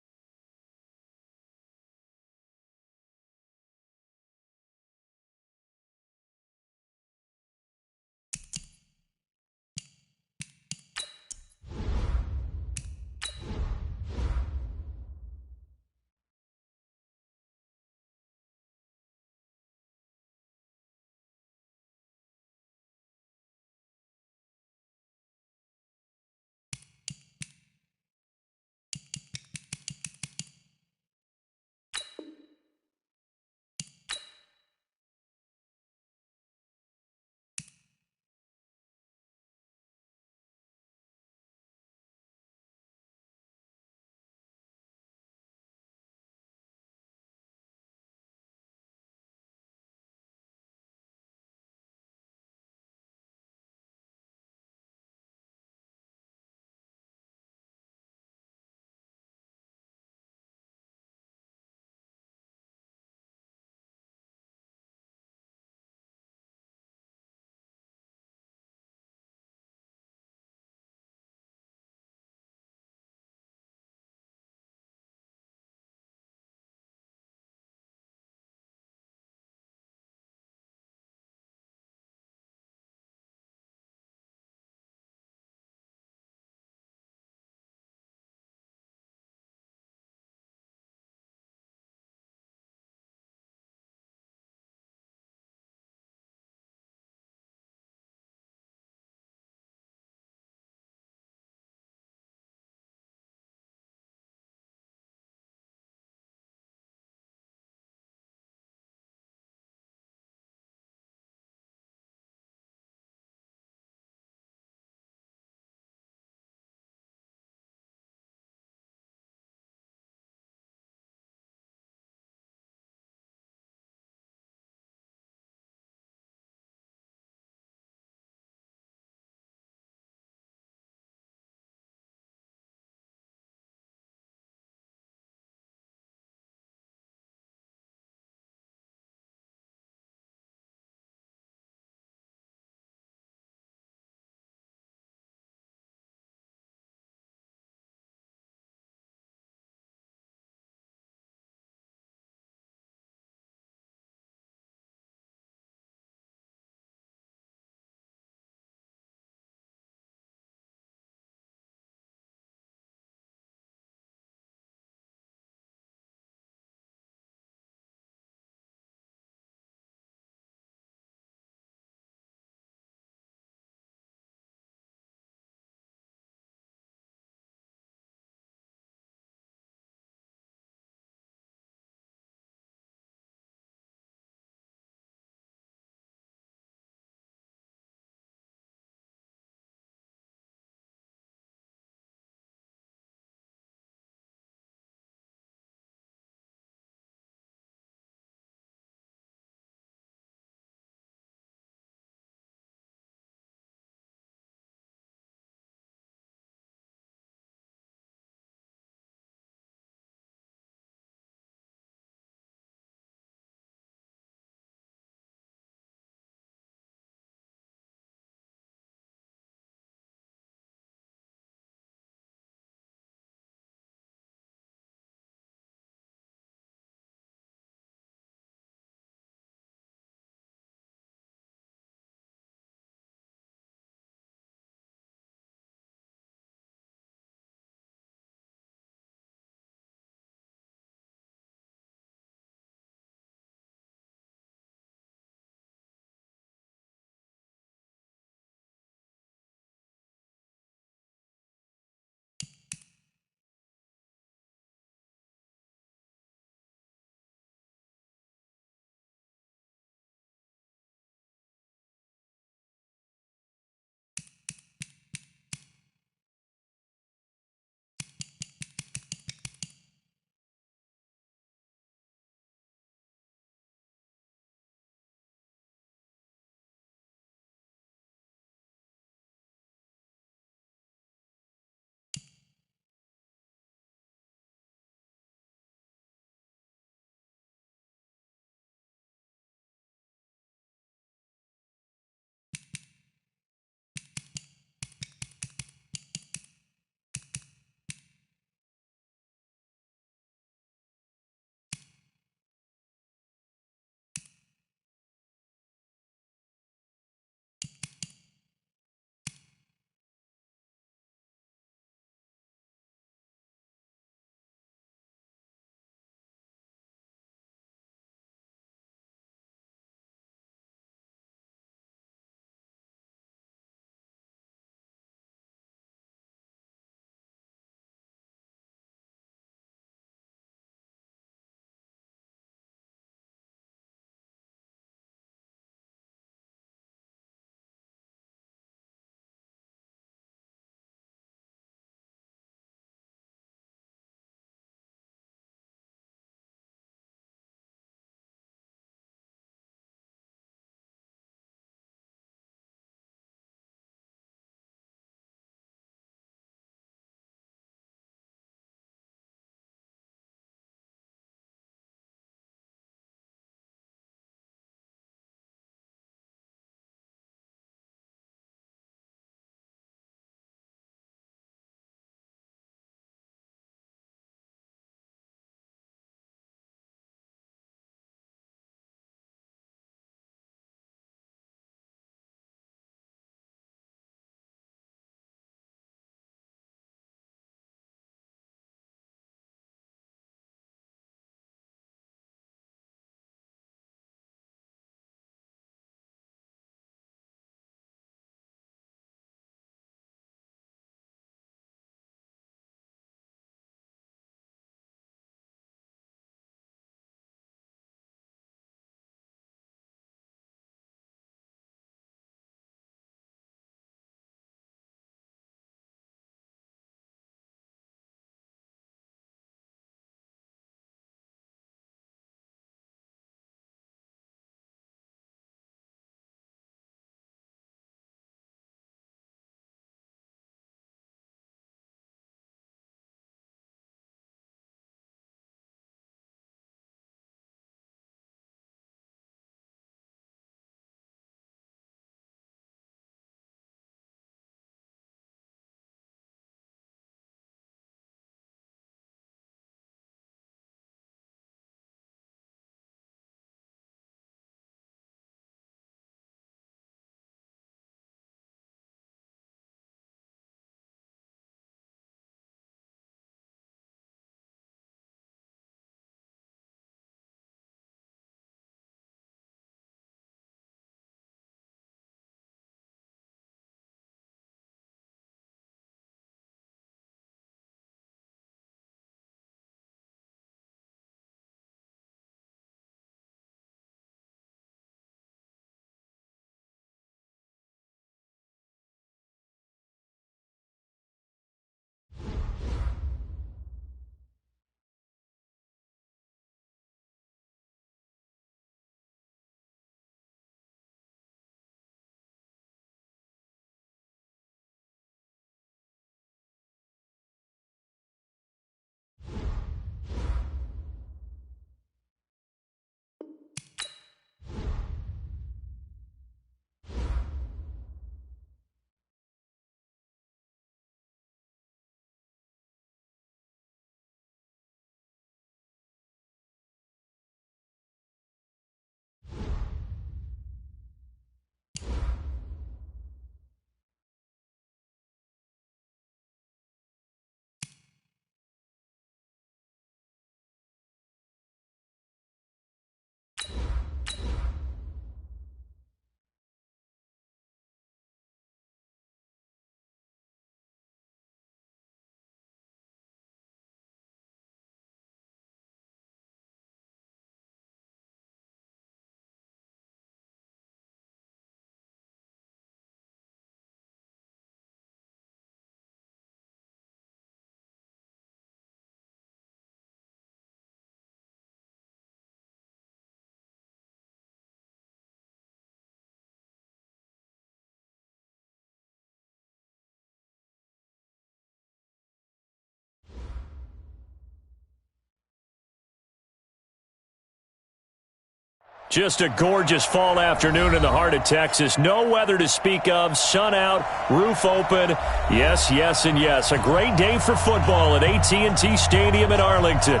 Speaker 1: Just a gorgeous fall afternoon in the heart of Texas. No weather to speak of. Sun out, roof open. Yes, yes, and yes. A great day for football at AT&T Stadium in Arlington.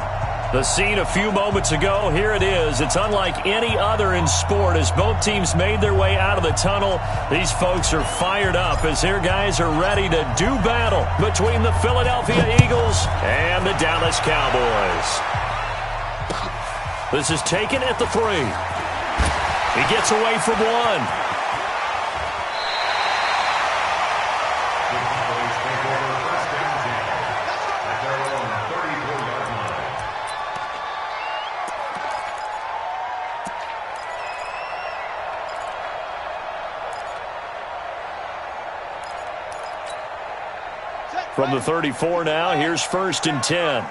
Speaker 1: The scene a few moments ago, here it is. It's unlike any other in sport as both teams made their way out of the tunnel. These folks are fired up as their guys are ready to do battle between the Philadelphia Eagles and the Dallas Cowboys. This is taken at the 3. He gets away from one. From the 34 now, here's 1st and 10.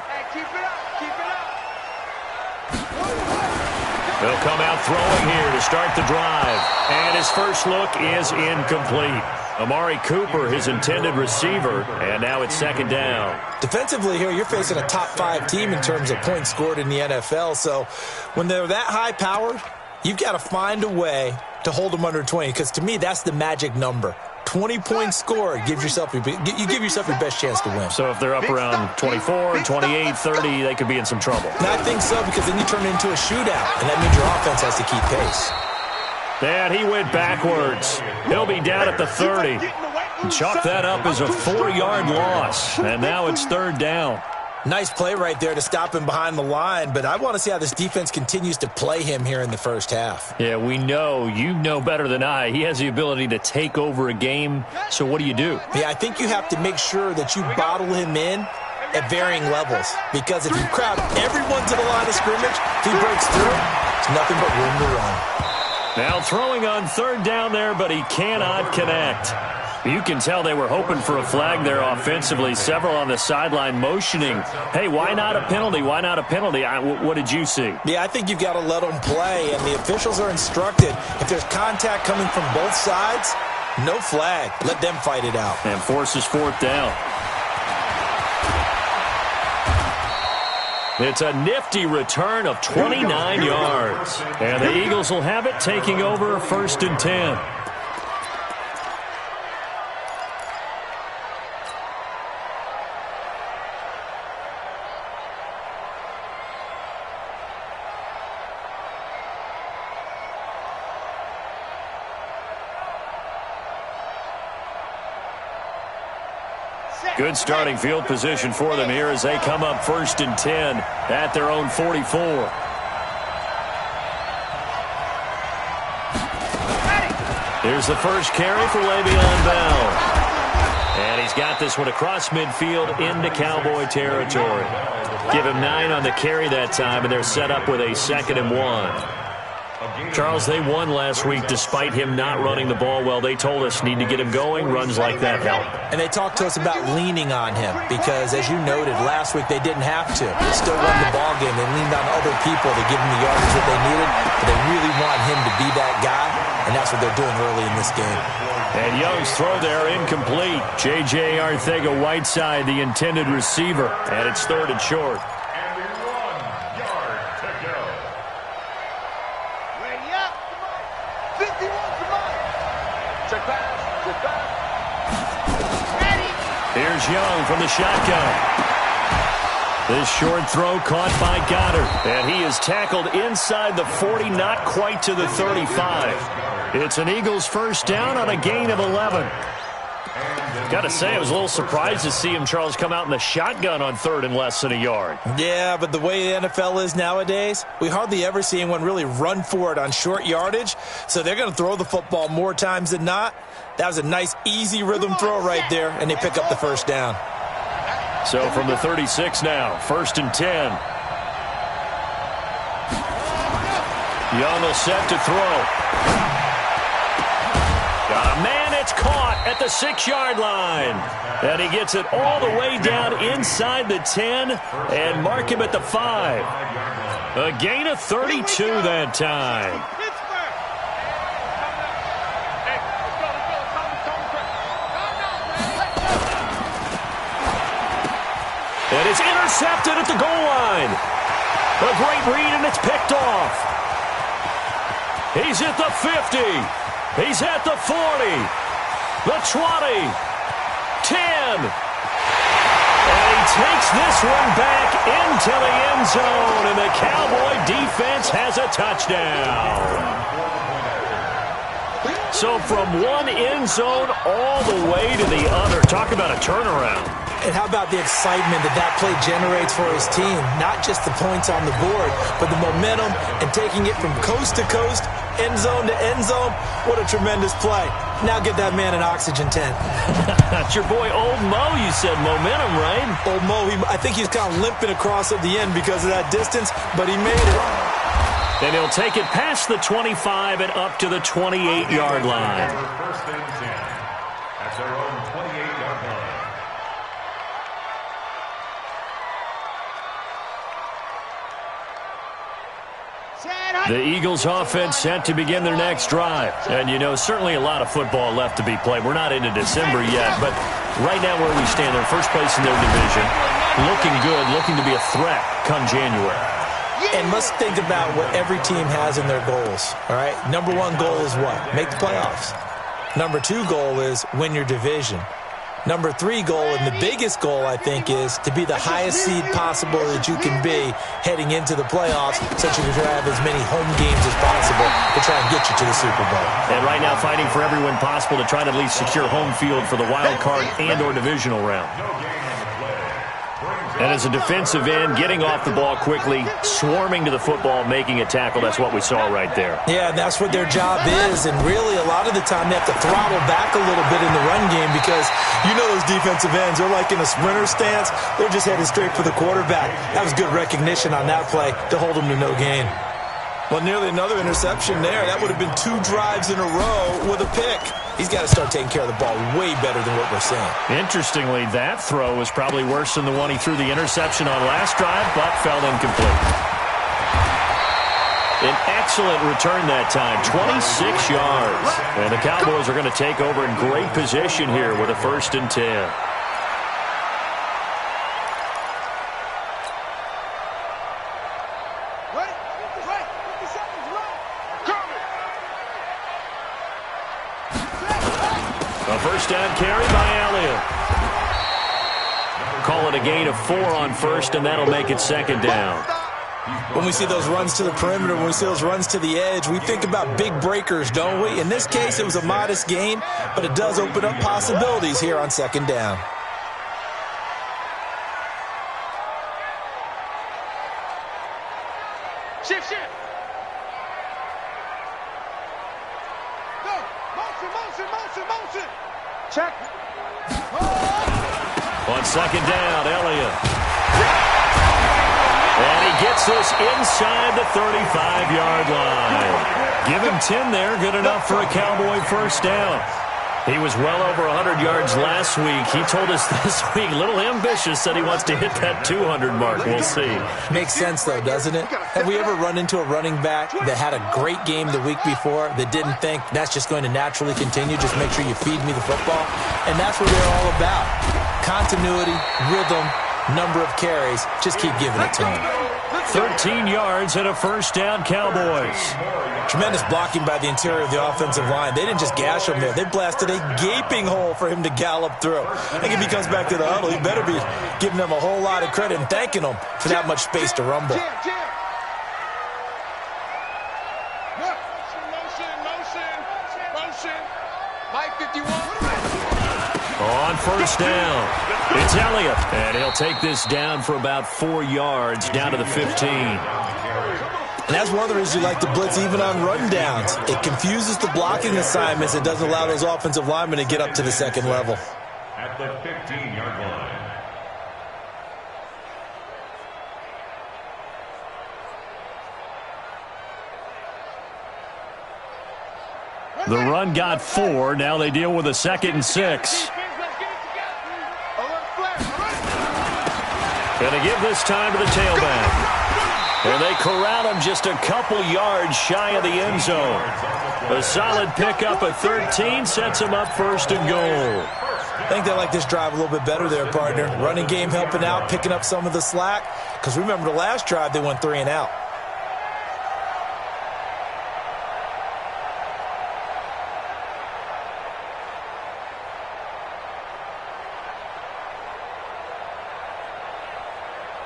Speaker 1: He'll come out throwing here to start the drive. And his first look is incomplete. Amari Cooper, his intended receiver, and now it's 2nd down.
Speaker 2: Defensively here, you're facing a top 5 team in terms of points scored in the NFL. So when they're that high-powered, you've got to find a way to hold them under 20. Because to me, that's the magic number. 20 points scored, you give yourself your best chance to win.
Speaker 1: So if they're up around 24, 28, 30, they could be in some trouble.
Speaker 2: And I think so, because then you turn it into a shootout, and that means your offense has to keep pace.
Speaker 1: And he went backwards. He'll be down at the 30. Chalk that up as a 4-yard loss, and now it's 3rd down.
Speaker 2: Nice play right there to stop him behind the line, but I want to see how this defense continues to play him here in the first half.
Speaker 1: Yeah, we know. You know better than I. He has the ability to take over a game, so what do you do?
Speaker 2: Yeah, I think you have to make sure that you bottle him in at varying levels, because if you crowd everyone to the line of scrimmage, if he breaks through, it's nothing but room to run.
Speaker 1: Now throwing on 3rd down there, but he cannot connect. You can tell they were hoping for a flag there offensively. Several on the sideline motioning, hey, why not a penalty? Why not a penalty? What did you see?
Speaker 2: Yeah, I think you've got to let them play, and the officials are instructed, if there's contact coming from both sides, no flag. Let them fight it out.
Speaker 1: And forces 4th down. It's a nifty return of 29 yards. And the Eagles will have it, taking over 1st and 10. Good starting field position for them here as they come up 1st and 10 at their own 44. Here's the first carry for Le'Veon Bell. And he's got this one across midfield into Cowboy territory. Give him 9 on the carry that time, and they're set up with a 2nd and 1. Charles, they won last week despite him not running the ball well. They told us need to get him going. Runs like that help.
Speaker 2: And they talked to us about leaning on him because, as you noted, last week they didn't have to. They still won the ball game. They leaned on other people to give him the yardage that they needed, but they really want him to be that guy, and that's what they're doing early in this game.
Speaker 1: And Young's throw there incomplete. J.J. Arcega-Whiteside, the intended receiver, and it's 3rd and short. Here's Young from the shotgun. This short throw caught by Goddard. And he is tackled inside the 40, not quite to the 35. It's an Eagles 1st down on a gain of 11. Got to say, I was a little surprised to see him, Charles, come out in the shotgun on 3rd and less than a yard.
Speaker 2: Yeah, but the way the NFL is nowadays, we hardly ever see anyone really run for it on short yardage. So they're going to throw the football more times than not. That was a nice, easy rhythm throw right there, and they pick up the 1st down.
Speaker 1: So from the 36 now, 1st and 10. Young will set to throw. Got a man, it's caught at the 6-yard line. And he gets it all the way down inside the 10 and mark him at the 5. A gain of 32 that time. And it's intercepted at the goal line. A great read, and it's picked off. He's at the 50. He's at the 40. The 20. 10. And he takes this one back into the end zone, and the Cowboy defense has a touchdown. So from one end zone all the way to the other. Talk about a turnaround.
Speaker 2: And how about the excitement that play generates for his team? Not just the points on the board, but the momentum and taking it from coast to coast, end zone to end zone. What a tremendous play. Now get that man an oxygen tent.
Speaker 1: That's your boy Old Mo, you said. Momentum, right?
Speaker 2: Old Mo, I think he's kind of limping across at the end because of that distance, but he made it.
Speaker 1: And he'll take it past the 25 and up to the 28-yard line.
Speaker 3: First and 10. That's their own 28-yard line.
Speaker 1: The Eagles offense set to begin their next drive. And, you know, certainly a lot of football left to be played. We're not into December yet, but right now where we stand, they're first place in their division. Looking good, looking to be a threat come January.
Speaker 2: And let's think about what every team has in their goals, all right? Number one goal is what? Make the playoffs. Number two goal is win your division. Number three goal, and the biggest goal, I think, is to be the highest seed possible that you can be heading into the playoffs, so that you can have as many home games as possible to try and get you to the Super Bowl.
Speaker 1: And right now fighting for every win possible to try to at least secure home field for the wild card and or divisional round. And as a defensive end, getting off the ball quickly, swarming to the football, making a tackle, that's what we saw right there.
Speaker 2: Yeah, that's what their job is, and really a lot of the time they have to throttle back a little bit in the run game because you know those defensive ends, they're like in a sprinter stance. They're just headed straight for the quarterback. That was good recognition on that play to hold them to no gain. Well, nearly another interception there. That would have been 2 drives in a row with a pick. He's got to start taking care of the ball way better than what we're seeing.
Speaker 1: Interestingly, that throw was probably worse than the one he threw the interception on last drive, but fell incomplete. An excellent return that time, 26 yards. And the Cowboys are going to take over in great position here with a 1st and 10. First down carry by Elliott. Call it a gain of 4 on first, and that'll make it 2nd down.
Speaker 2: When we see those runs to the perimeter, when we see those runs to the edge, we think about big breakers, don't we? In this case, it was a modest gain, but it does open up possibilities here on 2nd down.
Speaker 4: Shift. Go. Motion. Check.
Speaker 1: On 2nd down, Elliott. And he gets this inside the 35-yard line. Give him 10 there, good enough for a Cowboy 1st down. He was well over 100 yards last week. He told us this week, a little ambitious, said he wants to hit that 200 mark. We'll see.
Speaker 2: Makes sense, though, doesn't it? Have we ever run into a running back that had a great game the week before that didn't think that's just going to naturally continue? Just make sure you feed me the football. And that's what they're all about. Continuity, rhythm, number of carries. Just keep giving it to them.
Speaker 1: 13 yards and a 1st down, Cowboys.
Speaker 2: Tremendous blocking by the interior of the offensive line. They didn't just gash him there. They blasted a gaping hole for him to gallop through. I think if he comes back to the huddle, he better be giving them a whole lot of credit and thanking them for that much space to rumble.
Speaker 4: Motion. Mike 51.
Speaker 1: On 1st down, it's Elliott, and he'll take this down for about 4 yards, down to the 15.
Speaker 2: And that's one of the reasons you like to blitz even on rundowns. It confuses the blocking assignments. It doesn't allow those offensive linemen to get up to the 2nd level.
Speaker 3: At the 15-yard line.
Speaker 1: The run got 4. Now they deal with a 2nd and 6. Going to give this time to the tailback. And they corral him just a couple yards shy of the end zone. A solid pickup at 13 sets him up 1st and goal.
Speaker 2: I think they like this drive a little bit better there, partner. Running game helping out, picking up some of the slack. Because remember the last drive, they went 3 and out.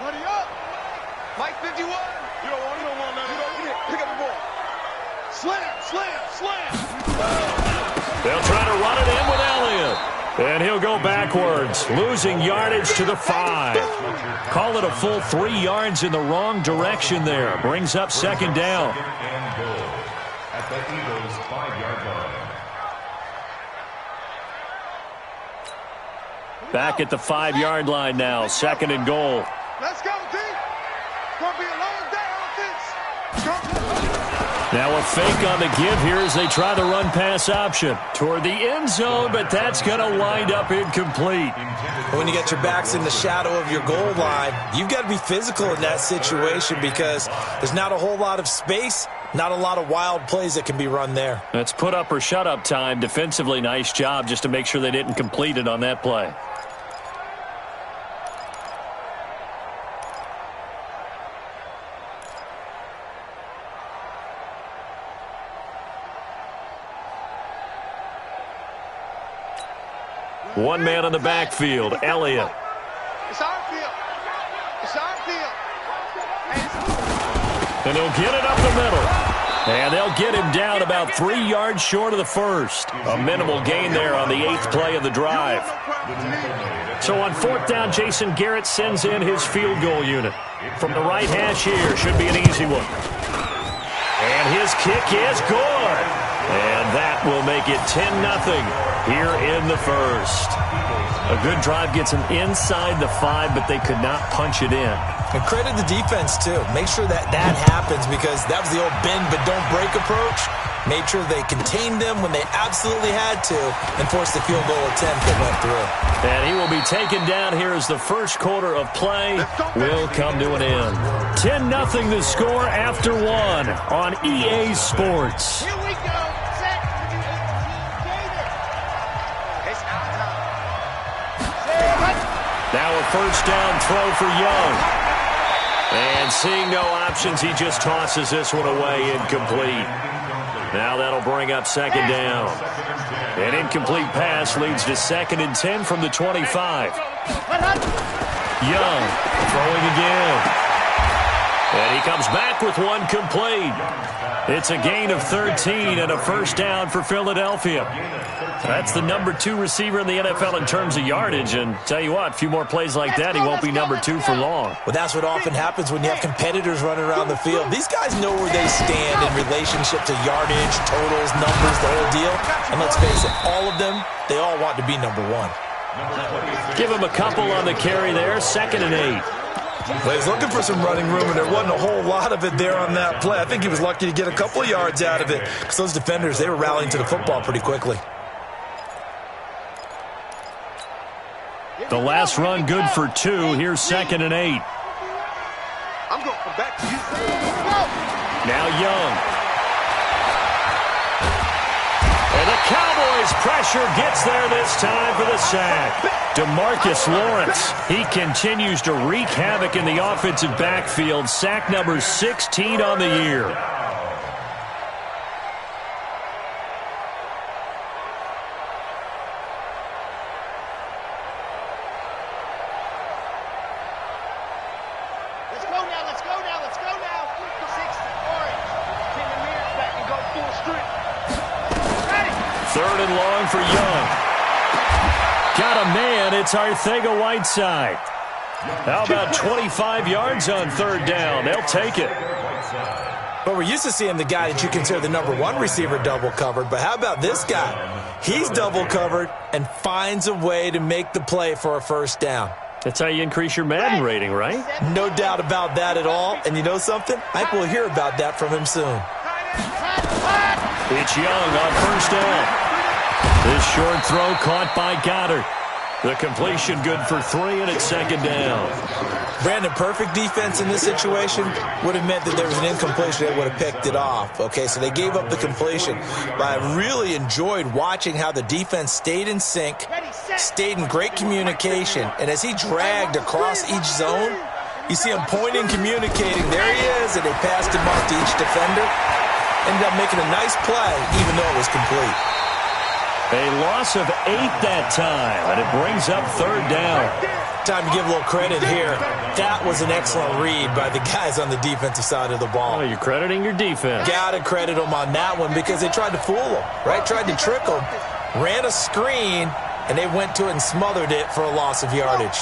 Speaker 4: Buddy up. Mike 51. You don't want that. Pick up the ball. Slam.
Speaker 1: They'll try to run it in with Elliott. And he'll go backwards, losing yardage to the 5. Call it a full 3 yards in the wrong direction there. Brings up second down.
Speaker 3: Second and goal at the Eagles' 5-yard line.
Speaker 1: Back at the 5-yard line now, second and goal.
Speaker 4: Let's go, D. It's going to be a long day on this.
Speaker 1: Now a fake on the give here as they try the run-pass option toward the end zone, but that's going to wind up incomplete.
Speaker 2: When you get your backs in the shadow of your goal line, you've got to be physical in that situation because there's not a whole lot of space, not a lot of wild plays that can be run there.
Speaker 1: That's put up or shut up time. Defensively, nice job just to make sure they didn't complete it on that play. One man on the backfield, Elliott.
Speaker 4: It's our field.
Speaker 1: And he'll get it up the middle. And they'll get him down about 3 yards short of the first. A minimal gain there on the 8th play of the drive. So on 4th down, Jason Garrett sends in his field goal unit. From the right hash here, should be an easy one. And his kick is good. And that will make it 10-0 here in the first. A good drive gets them inside the 5, but they could not punch it in.
Speaker 2: And credit the defense, too. Make sure that happens because that was the old bend but don't break approach. Made sure they contained them when they absolutely had to and forced the field goal attempt that went through.
Speaker 1: And he will be taken down here as the first quarter of play will come to an end. 10-0 the score after 1 on EA Sports.
Speaker 4: Here we go. Set. It's our time.
Speaker 1: Now a first down throw for Young. And seeing no options, he just tosses this one away, incomplete. Now that'll bring up second down. An incomplete pass leads to 2nd and 10 from the 25. Young throwing again. And he comes back with one complete. It's a gain of 13 and a first down for Philadelphia. That's the number 2 receiver in the NFL in terms of yardage. And tell you what, a few more plays like that, he won't be number 2 for long.
Speaker 2: Well, that's what often happens when you have competitors running around the field. These guys know where they stand in relationship to yardage, totals, numbers, the whole deal. And let's face it, all of them, they all want to be number 1.
Speaker 1: Give him a couple on the carry there, 2nd and 8.
Speaker 2: Well, he's looking for some running room, and there wasn't a whole lot of it there on that play. I think he was lucky to get a couple of yards out of it because those defenders, they were rallying to the football pretty quickly.
Speaker 1: The last run good for 2. Here's 2nd and 8.
Speaker 4: I'm going to come back to you.
Speaker 1: Now Young. And the Cowboys' pressure gets there this time for the sack. DeMarcus Lawrence, he continues to wreak havoc in the offensive backfield. Sack number 16 on the year.
Speaker 4: Let's go now. 60 orange. Pin the mirrors back and go full strength. Ready.
Speaker 1: 3rd and long for Young. Got a man, it's Arcega-Whiteside. How about 25 yards on 3rd down? They'll take it.
Speaker 2: But we're used to seeing the guy that you consider the number 1 receiver double covered. But how about this guy? He's double covered and finds a way to make the play for a first down.
Speaker 1: That's how you increase your Madden rating, right?
Speaker 2: No doubt about that at all. And you know something? I think we'll hear about that from him soon.
Speaker 1: It's Young on first down. This short throw caught by Goddard. The completion good for 3, and it's 2nd down.
Speaker 2: Brandon, perfect defense in this situation would have meant that there was an incompletion. They would have picked it off. Okay, so they gave up the completion. But I really enjoyed watching how the defense stayed in sync, stayed in great communication, and as he dragged across each zone, you see him pointing, communicating. There he is, and they passed him off to each defender. Ended up making a nice play, even though it was complete.
Speaker 1: A loss of 8 that time, and it brings up third down.
Speaker 2: Time to give a little credit here. That was an excellent read by the guys on the defensive side of the ball.
Speaker 1: Oh, you're crediting your defense.
Speaker 2: Got to credit them on that one because they tried to fool them, right? Tried to trick them, ran a screen, and they went to it and smothered it for a loss of yardage.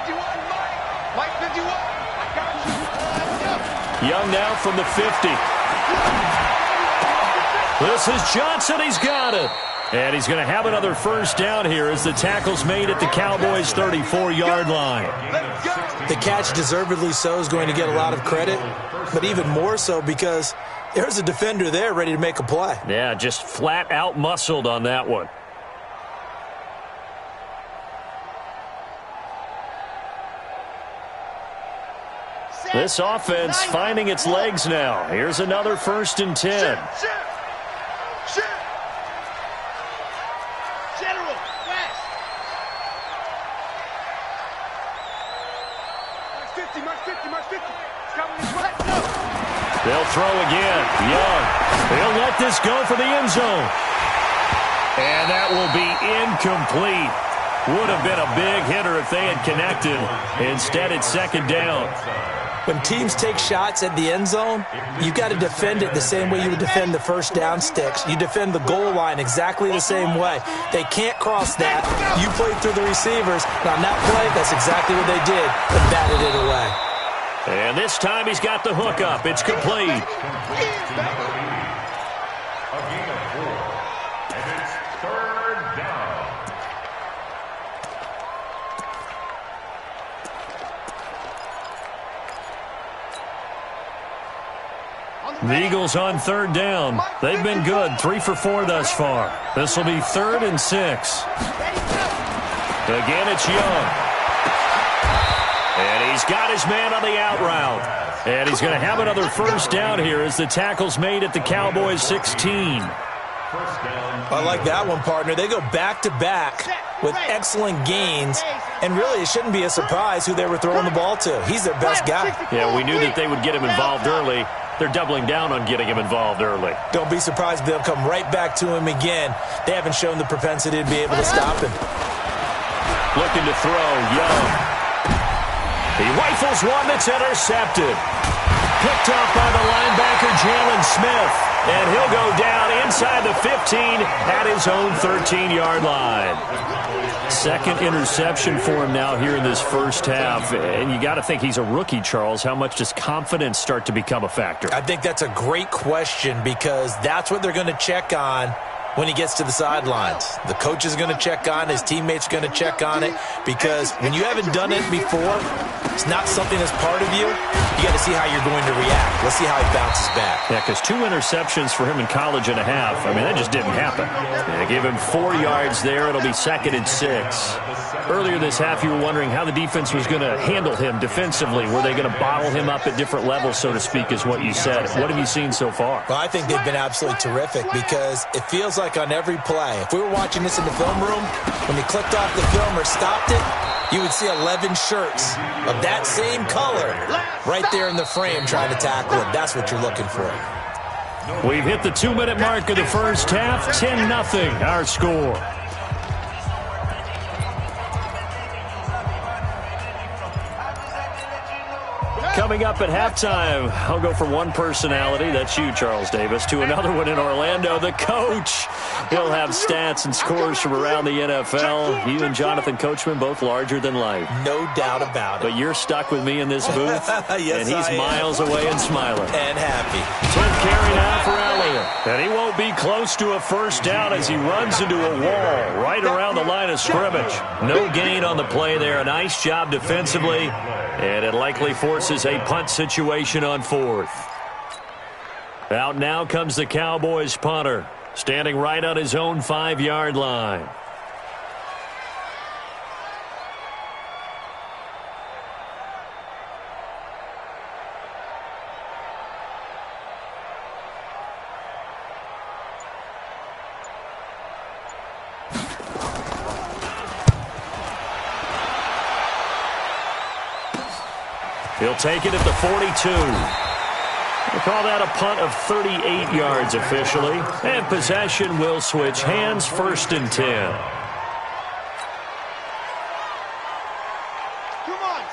Speaker 4: 51, Mike 51. I got you.
Speaker 1: Young now from the 50. This is Johnson. He's got it. And he's going to have another first down here as the tackle's made at the Cowboys' 34-yard line.
Speaker 2: The catch, deservedly so, is going to get a lot of credit, but even more so because there's a defender there ready to make a play.
Speaker 1: Yeah, just flat out muscled on that one. This offense finding its legs now. Here's another 1st and 10.
Speaker 4: General, west. March 50. It's coming this way. No.
Speaker 1: They'll throw again. Young. They'll let this go for the end zone. And that will be incomplete. Would have been a big hitter if they had connected. Instead, it's 2nd down.
Speaker 2: When teams take shots at the end zone, you've got to defend it the same way you would defend the first down sticks. You defend the goal line exactly the same way. They can't cross that. You play through the receivers. And on that play, that's exactly what they did. They batted it away.
Speaker 1: And this time he's got the hook up. It's complete.
Speaker 3: A gain of 4. And it's 3rd down.
Speaker 1: The Eagles on 3rd down. They've been good. 3 for 4 thus far. This will be 3rd and 6. Again, it's Young. And he's got his man on the out route. And he's going to have another first down here as the tackle's made at the Cowboys' 16.
Speaker 2: I like that one, partner. They go back-to-back with excellent gains. And really, it shouldn't be a surprise who they were throwing the ball to. He's their best guy.
Speaker 1: Yeah, we knew that they would get him involved early. They're doubling down on getting him involved early.
Speaker 2: Don't be surprised if they'll come right back to him again. They haven't shown the propensity to be able to stop him.
Speaker 1: Looking to throw, Young. He rifles one that's intercepted. Picked up by the linebacker, Jalen Smith. And he'll go down inside the 15 at his own 13-yard line. 2nd interception for him now here in this first half. And you got to think he's a rookie, Charles. How much does confidence start to become a factor?
Speaker 2: I think that's a great question because that's what they're going to check on when he gets to the sidelines. The coach is going to check on it. His teammates are going to check on it because when you haven't done it before, it's not something that's part of you. You got to see how you're going to react. Let's see how he bounces back.
Speaker 1: Yeah, because 2 interceptions for him in college and a half. I mean, that just didn't happen. They gave him 4 yards there. It'll be 2nd and 6. Earlier this half, you were wondering how the defense was going to handle him defensively. Were they going to bottle him up at different levels, so to speak, is what you said. What have you seen so far?
Speaker 2: Well, I think they've been absolutely terrific because it feels like on every play, if we were watching this in the film room, when they clicked off the film or stopped it, you would see 11 shirts of that same color right there in the frame trying to tackle him. That's what you're looking for.
Speaker 1: We've hit the 2-minute mark of the first half. 10-0 our score. Coming up at halftime, I'll go from one personality, that's you, Charles Davis, to another one in Orlando, the coach. He'll have stats and scores from around the NFL. You and Jonathan Coachman, both larger than life.
Speaker 2: No doubt about it.
Speaker 1: But you're stuck with me in this booth,
Speaker 2: yes,
Speaker 1: and he's miles away and smiling.
Speaker 2: And happy.
Speaker 1: 10th carry now for Elliott. And he won't be close to a first down as he runs into a wall right around the line of scrimmage. No gain on the play there. A nice job defensively. And it likely forces a punt situation on 4th. Out now comes the Cowboys punter, standing right on his own 5-yard line. He'll take it at the 42. call that a punt of 38 yards officially. And possession will switch hands, 1st and 10.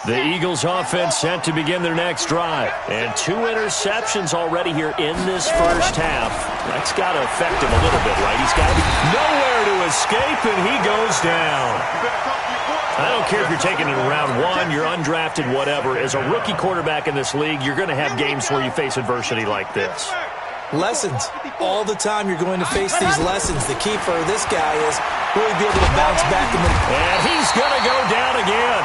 Speaker 1: The Eagles offense set to begin their next drive. And 2 interceptions already here in this first half. That's got to affect him a little bit, right? He's got to be nowhere to escape, and he goes down. I don't care if you're taking it in round 1, you're undrafted, whatever. As a rookie quarterback in this league, you're going to have games where you face adversity like this.
Speaker 2: Lessons. All the time you're going to face these lessons. The key for this guy is really be able to bounce back.
Speaker 1: And he's going to go down again.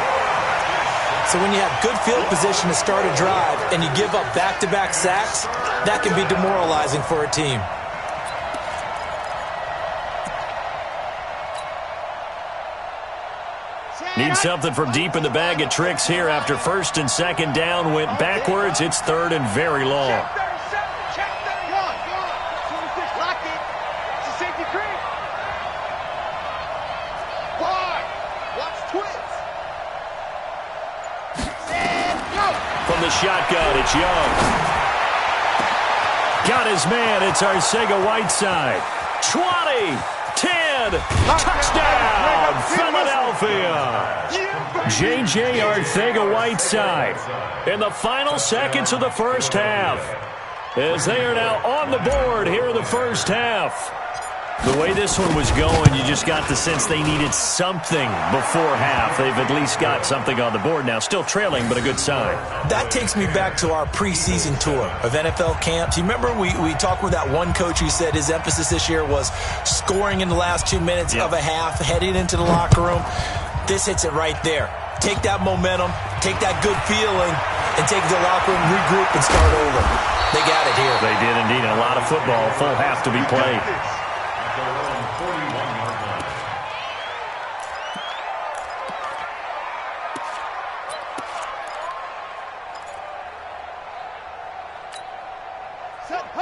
Speaker 2: So when you have good field position to start a drive and you give up back-to-back sacks, that can be demoralizing for a team.
Speaker 1: Need something from deep in the bag of tricks here after 1st and 2nd down. Went backwards. It's 3rd and very long. From the shotgun, it's Young. Got his man. It's Arcega-Whiteside. 20, 10, touchdown, Philadelphia. J.J. Arcega-Whiteside in the final seconds of the first half, as they are now on the board here in the first half. The way this one was going, you just got the sense they needed something before half. They've at least got something on the board now. Still trailing, but a good sign.
Speaker 2: That takes me back to our preseason tour of NFL camps. You remember we talked with that one coach who said his emphasis this year was scoring in the last 2 minutes of a half, heading into the locker room. This hits it right there. Take that momentum, take that good feeling, and take it to the locker room, regroup, and start over. They got it here.
Speaker 1: They did indeed. A lot of football, full half to be played.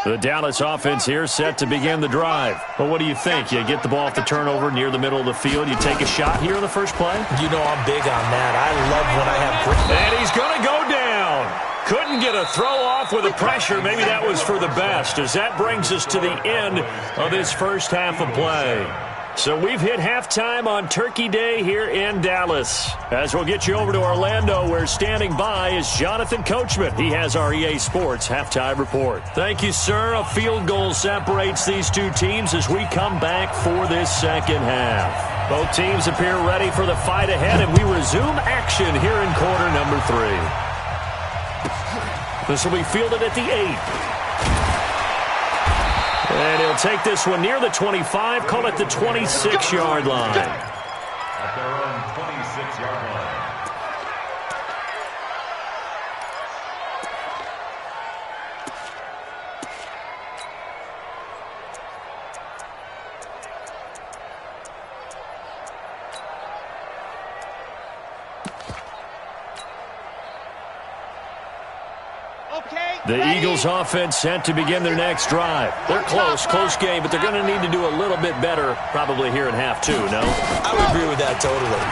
Speaker 1: The Dallas offense here set to begin the drive. But what do you think? You get the ball off the turnover near the middle of the field. You take a shot here in the first play?
Speaker 2: You know I'm big on that. I love when I have great...
Speaker 1: And he's going to go down. Couldn't get a throw off with the pressure. Maybe that was for the best, as that brings us to the end of this first half of play. So we've hit halftime on Turkey Day here in Dallas. As we'll get you over to Orlando, where standing by is Jonathan Coachman. He has our EA Sports halftime report. Thank you, sir. A field goal separates these two teams as we come back for this second half. Both teams appear ready for the fight ahead, and we resume action here in quarter number 3. This will be fielded at the 8. And he'll take this one near the 25, call it the 26-yard line.
Speaker 3: At their own 26-yard line.
Speaker 1: The Eagles offense set to begin their next drive. They're close game, but they're going to need to do a little bit better probably here in half 2, no?
Speaker 2: I would agree with that totally.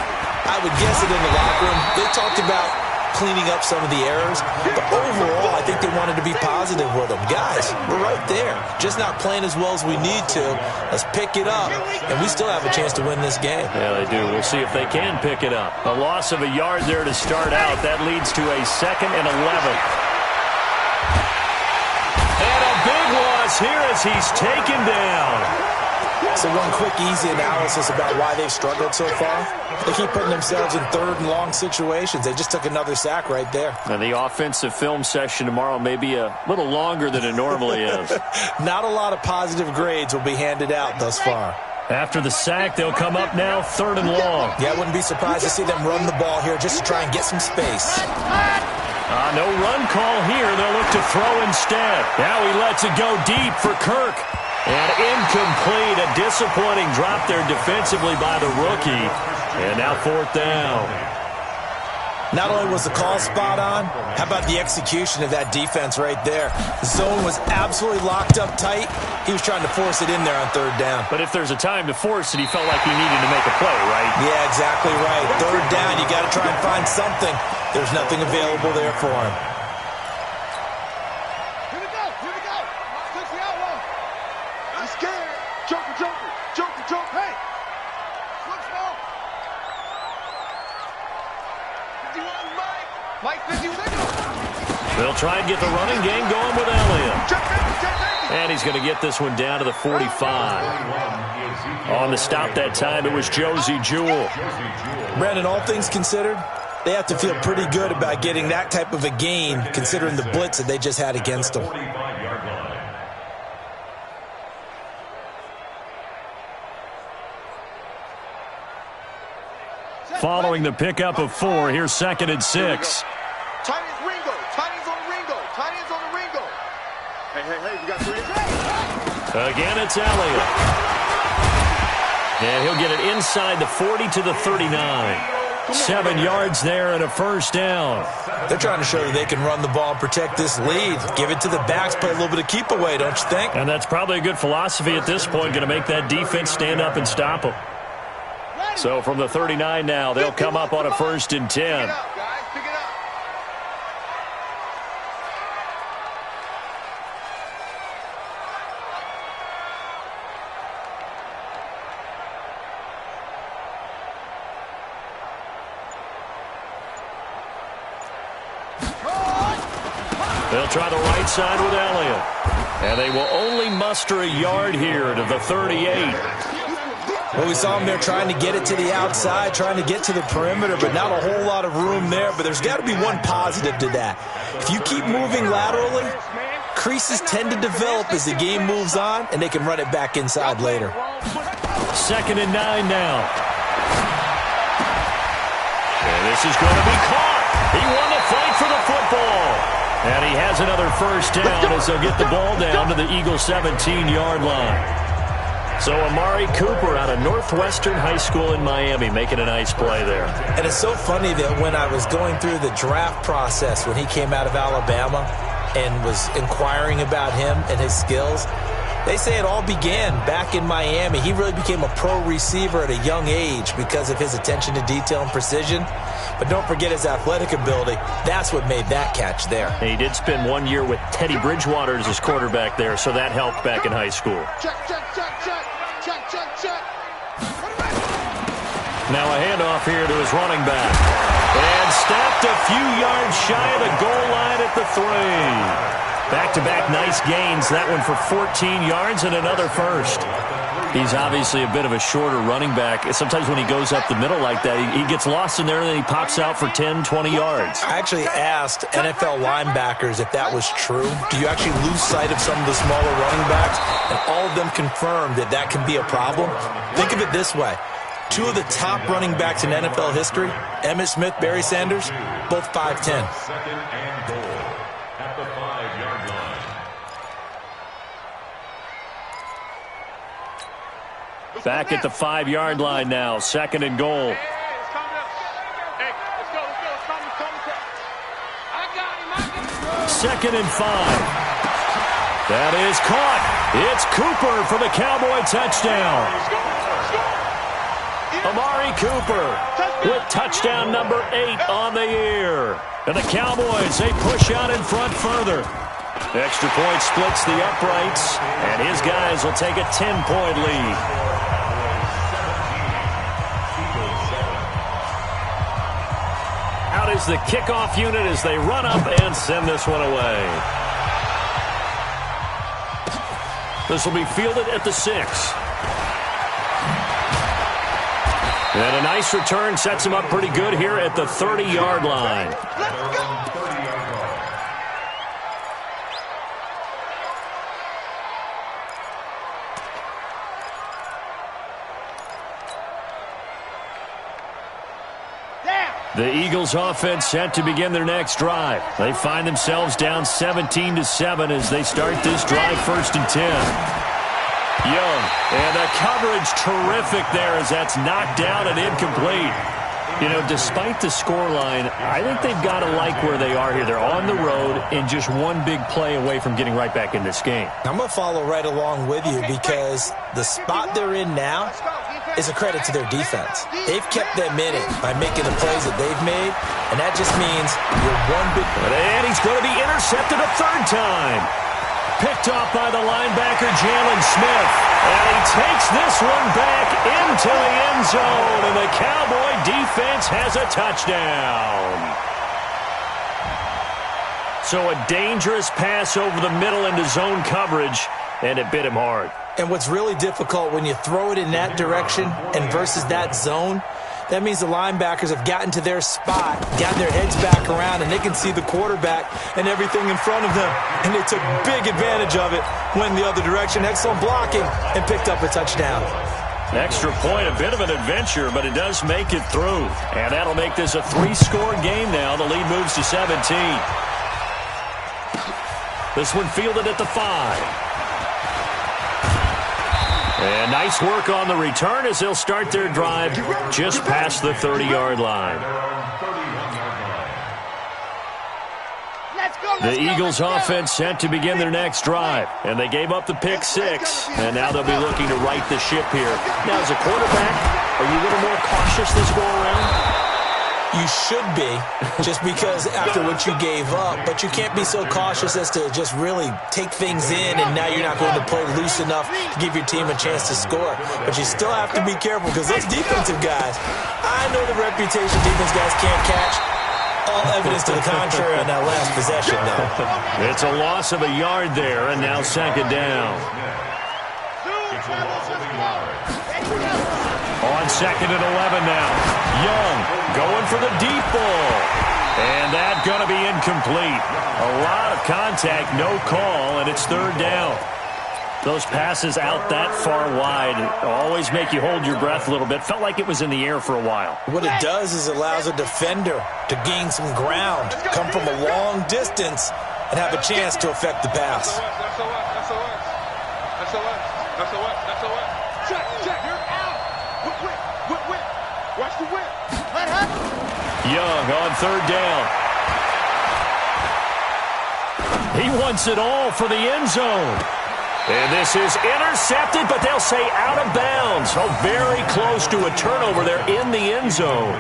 Speaker 2: I would guess it in the locker room. They talked about cleaning up some of the errors, but overall, I think they wanted to be positive with them. Guys, we're right there. Just not playing as well as we need to. Let's pick it up, and we still have a chance to win this game.
Speaker 1: Yeah, they do. We'll see if they can pick it up. A loss of a yard there to start out. That leads to a 2nd and 11. Here as he's taken down.
Speaker 2: So one quick, easy analysis about why they've struggled so far. They keep putting themselves in 3rd and long situations. They just took another sack right there.
Speaker 1: And the offensive film session tomorrow may be a little longer than it normally is.
Speaker 2: Not a lot of positive grades will be handed out thus far.
Speaker 1: After the sack, they'll come up now 3rd and long.
Speaker 2: Yeah, I wouldn't be surprised to see them run the ball here just to try and get some space.
Speaker 1: No run call here. They'll look to throw instead. Now he lets it go deep for Kirk. And incomplete. A disappointing drop there defensively by the rookie. And now 4th down.
Speaker 2: Not only was the call spot on, how about the execution of that defense right there? The zone was absolutely locked up tight. He was trying to force it in there on 3rd down.
Speaker 1: But if there's a time to force it, he felt like he needed to make a play, right?
Speaker 2: Yeah, exactly right. 3rd down, you got to try and find something. There's nothing available there for him.
Speaker 4: Here we go.
Speaker 1: They'll try and get the running game going with Elliott. And he's going to get this one down to the 45. On the stop that time, it was Josie Jewell.
Speaker 2: Brandon, all things considered, they have to feel pretty good about getting that type of a gain, considering the blitz that they just had against them.
Speaker 1: Following the pickup of 4, here's 2nd and 6.
Speaker 4: Tight ends Ringo. Tight ends on the Ringo. Tight ends on the Ringo. Hey, we got 3.
Speaker 1: Again, it's Elliott. And he'll get it inside the 40 to the 39. 7 yards there and a first down.
Speaker 2: They're trying to show that they can run the ball and protect this lead. Give it to the backs, play a little bit of keep away, don't you think?
Speaker 1: And that's probably a good philosophy at this point, going to make that defense stand up and stop them. So from the 39 now, they'll come up on a 1st and 10. They'll try the right side with Elliott. And they will only muster a yard here to the 38.
Speaker 2: Well, we saw him there trying to get it to the outside, trying to get to the perimeter, but not a whole lot of room there. But there's got to be one positive to that. If you keep moving laterally, creases tend to develop as the game moves on, and they can run it back inside later.
Speaker 1: 2nd and 9 now. And this is going to be caught. He won the fight for the football. And he has another first down as they'll get the ball down to the Eagles' 17-yard line. So Amari Cooper out of Northwestern High School in Miami making a nice play there.
Speaker 2: And it's so funny that when I was going through the draft process when he came out of Alabama and was inquiring about him and his skills, they say it all began back in Miami. He really became a pro receiver at a young age because of his attention to detail and precision. But don't forget his athletic ability. That's what made that catch there.
Speaker 1: And he did spend 1 year with Teddy Bridgewater as his quarterback there, so that helped back in high school.
Speaker 4: Check.
Speaker 1: Now a handoff here to his running back. And stopped a few yards shy of the goal line at the 3. Back-to-back nice gains. That one for 14 yards and another first. He's obviously a bit of a shorter running back. Sometimes when he goes up the middle like that, he gets lost in there and then he pops out for 10, 20 yards.
Speaker 2: I actually asked NFL linebackers if that was true. Do you actually lose sight of some of the smaller running backs? And all of them confirmed that that can be a problem. Think of it this way. 2 of the top running backs in NFL history, Emmitt Smith, Barry Sanders, both 5'10".
Speaker 3: 2nd and goal at the 5-yard line.
Speaker 1: Back at the 5-yard line now. 2nd and goal. Second and 5. That is caught. It's Cooper for the Cowboy touchdown. Amari Cooper with touchdown number 8 on the year. And the Cowboys, they push out in front further. Extra point splits the uprights, and his guys will take a 10-point lead. Out is the kickoff unit as they run up and send this one away. This will be fielded at the 6. And a nice return sets him up pretty good here at the 30-yard line.
Speaker 4: Let's go!
Speaker 1: The Eagles offense set to begin their next drive. They find themselves down 17-7 as they start this drive 1st and 10. Young, and the coverage terrific there as that's knocked down and incomplete. You know, despite the scoreline, I think they've got to like where they are here. They're on the road and just one big play away from getting right back in this game.
Speaker 2: I'm going to follow right along with you because the spot they're in now is a credit to their defense. They've kept them in it by making the plays that they've made, and that just means you're one big...
Speaker 1: And he's going to be intercepted a 3rd time. Picked off by the linebacker, Jalen Smith. And he takes this one back into the end zone, and the Cowboy defense has a touchdown. So a dangerous pass over the middle into zone coverage, and it bit him hard.
Speaker 2: And what's really difficult when you throw it in that direction and versus that zone, that means the linebackers have gotten to their spot, gotten their heads back around, and they can see the quarterback and everything in front of them. And they took big advantage of it, went the other direction, excellent blocking, and picked up a touchdown.
Speaker 1: Extra point, a bit of an adventure, but it does make it through. And that'll make this a 3-score game now. The lead moves to 17. This one fielded at the 5. And nice work on the return as they'll start their drive just past the 30-yard line. The Eagles offense set to begin their next drive. And they gave up the pick 6. And now they'll be looking to right the ship here. Now, as a quarterback, are you a little more cautious this go around?
Speaker 2: You should be, just because after what you gave up. But you can't be so cautious as to just really take things in, and now you're not going to play loose enough to give your team a chance to score. But you still have to be careful, because those defensive guys, I know the reputation defense guys can't catch. All evidence to the contrary on that last possession, though.
Speaker 1: It's a loss of a yard there, and now second down. On second and 11 now. Young going for the deep ball. And that's going to be incomplete. A lot of contact, no call, and it's third down. Those passes out that far wide always make you hold your breath a little bit. Felt like it was in the air for a while.
Speaker 2: What it does is it allows a defender to gain some ground, come from a long distance, and have a chance to affect the pass.
Speaker 4: Watch the whip.
Speaker 1: Young on third down. He wants it all for the end zone. And this is intercepted, but they'll say out of bounds. Oh, very close to a turnover there in the end zone.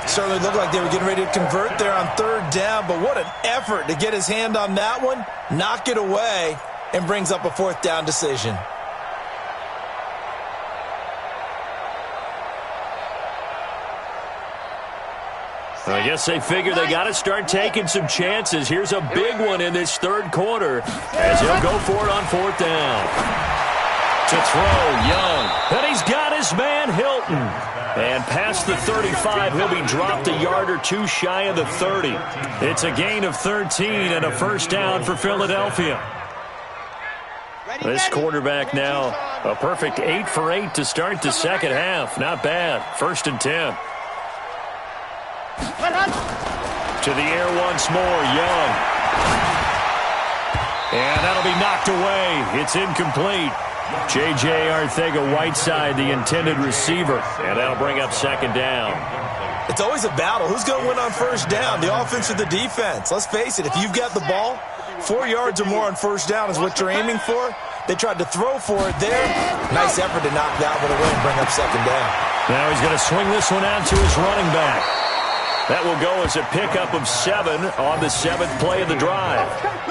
Speaker 2: Certainly looked like they were getting ready to convert there on third down, but what an effort to get his hand on that one, knock it away, and brings up a fourth down decision.
Speaker 1: I guess they figure they got to start taking some chances. Here's a big one in this third quarter as he'll go for it on fourth down. To throw, Young. And he's got his man, Hilton. And past the 35, he'll be dropped a yard or two shy of the 30. It's a gain of 13 and a first down for Philadelphia. This quarterback now, a perfect 8 for 8 to start the second half. Not bad. First and 10. To the air once more, Young. And that'll be knocked away. It's incomplete. J.J. Arcega-Whiteside, the intended receiver. And that'll bring up second down.
Speaker 2: It's always a battle. Who's going to win on first down, the offense or the defense? Let's face it, if you've got the ball, 4 yards or more on first down is what you're aiming for. They tried to throw for it there. Nice effort to knock that one away and bring up second down.
Speaker 1: Now he's going to swing this one out to his running back. That will go as a pickup of 7 on the 7th play of the drive.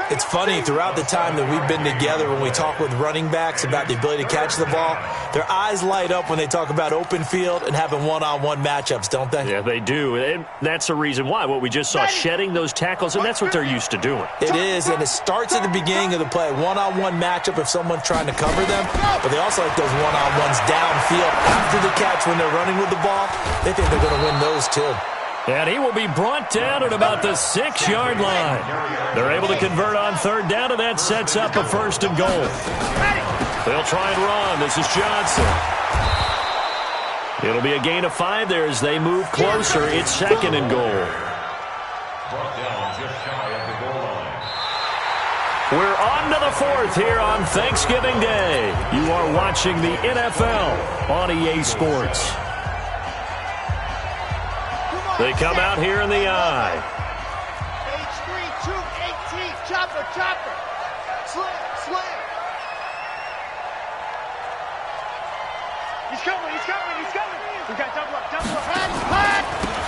Speaker 2: It's funny, throughout the time that we've been together, when we talk with running backs about the ability to catch the ball, their eyes light up when they talk about open field and having one-on-one matchups, don't they?
Speaker 1: Yeah, they do. And that's the reason why. What we just saw, shedding those tackles, and that's what they're used to doing.
Speaker 2: It is, and it starts at the beginning of the play. One-on-one matchup if someone's trying to cover them, but they also like those one-on-ones downfield after the catch when they're running with the ball. They think they're going to win those, too.
Speaker 1: And he will be brought down at about the 6-yard line. They're able to convert on third down, and that sets up a first and goal. They'll try and run. This is Johnson. It'll be a gain of 5 there as they move closer. It's second and goal. We're on to the 4th here on Thanksgiving Day. You are watching the NFL on EA Sports. They come out here in the eye.
Speaker 4: H3, 2, 18, chopper. Slam. He's coming. We got double up.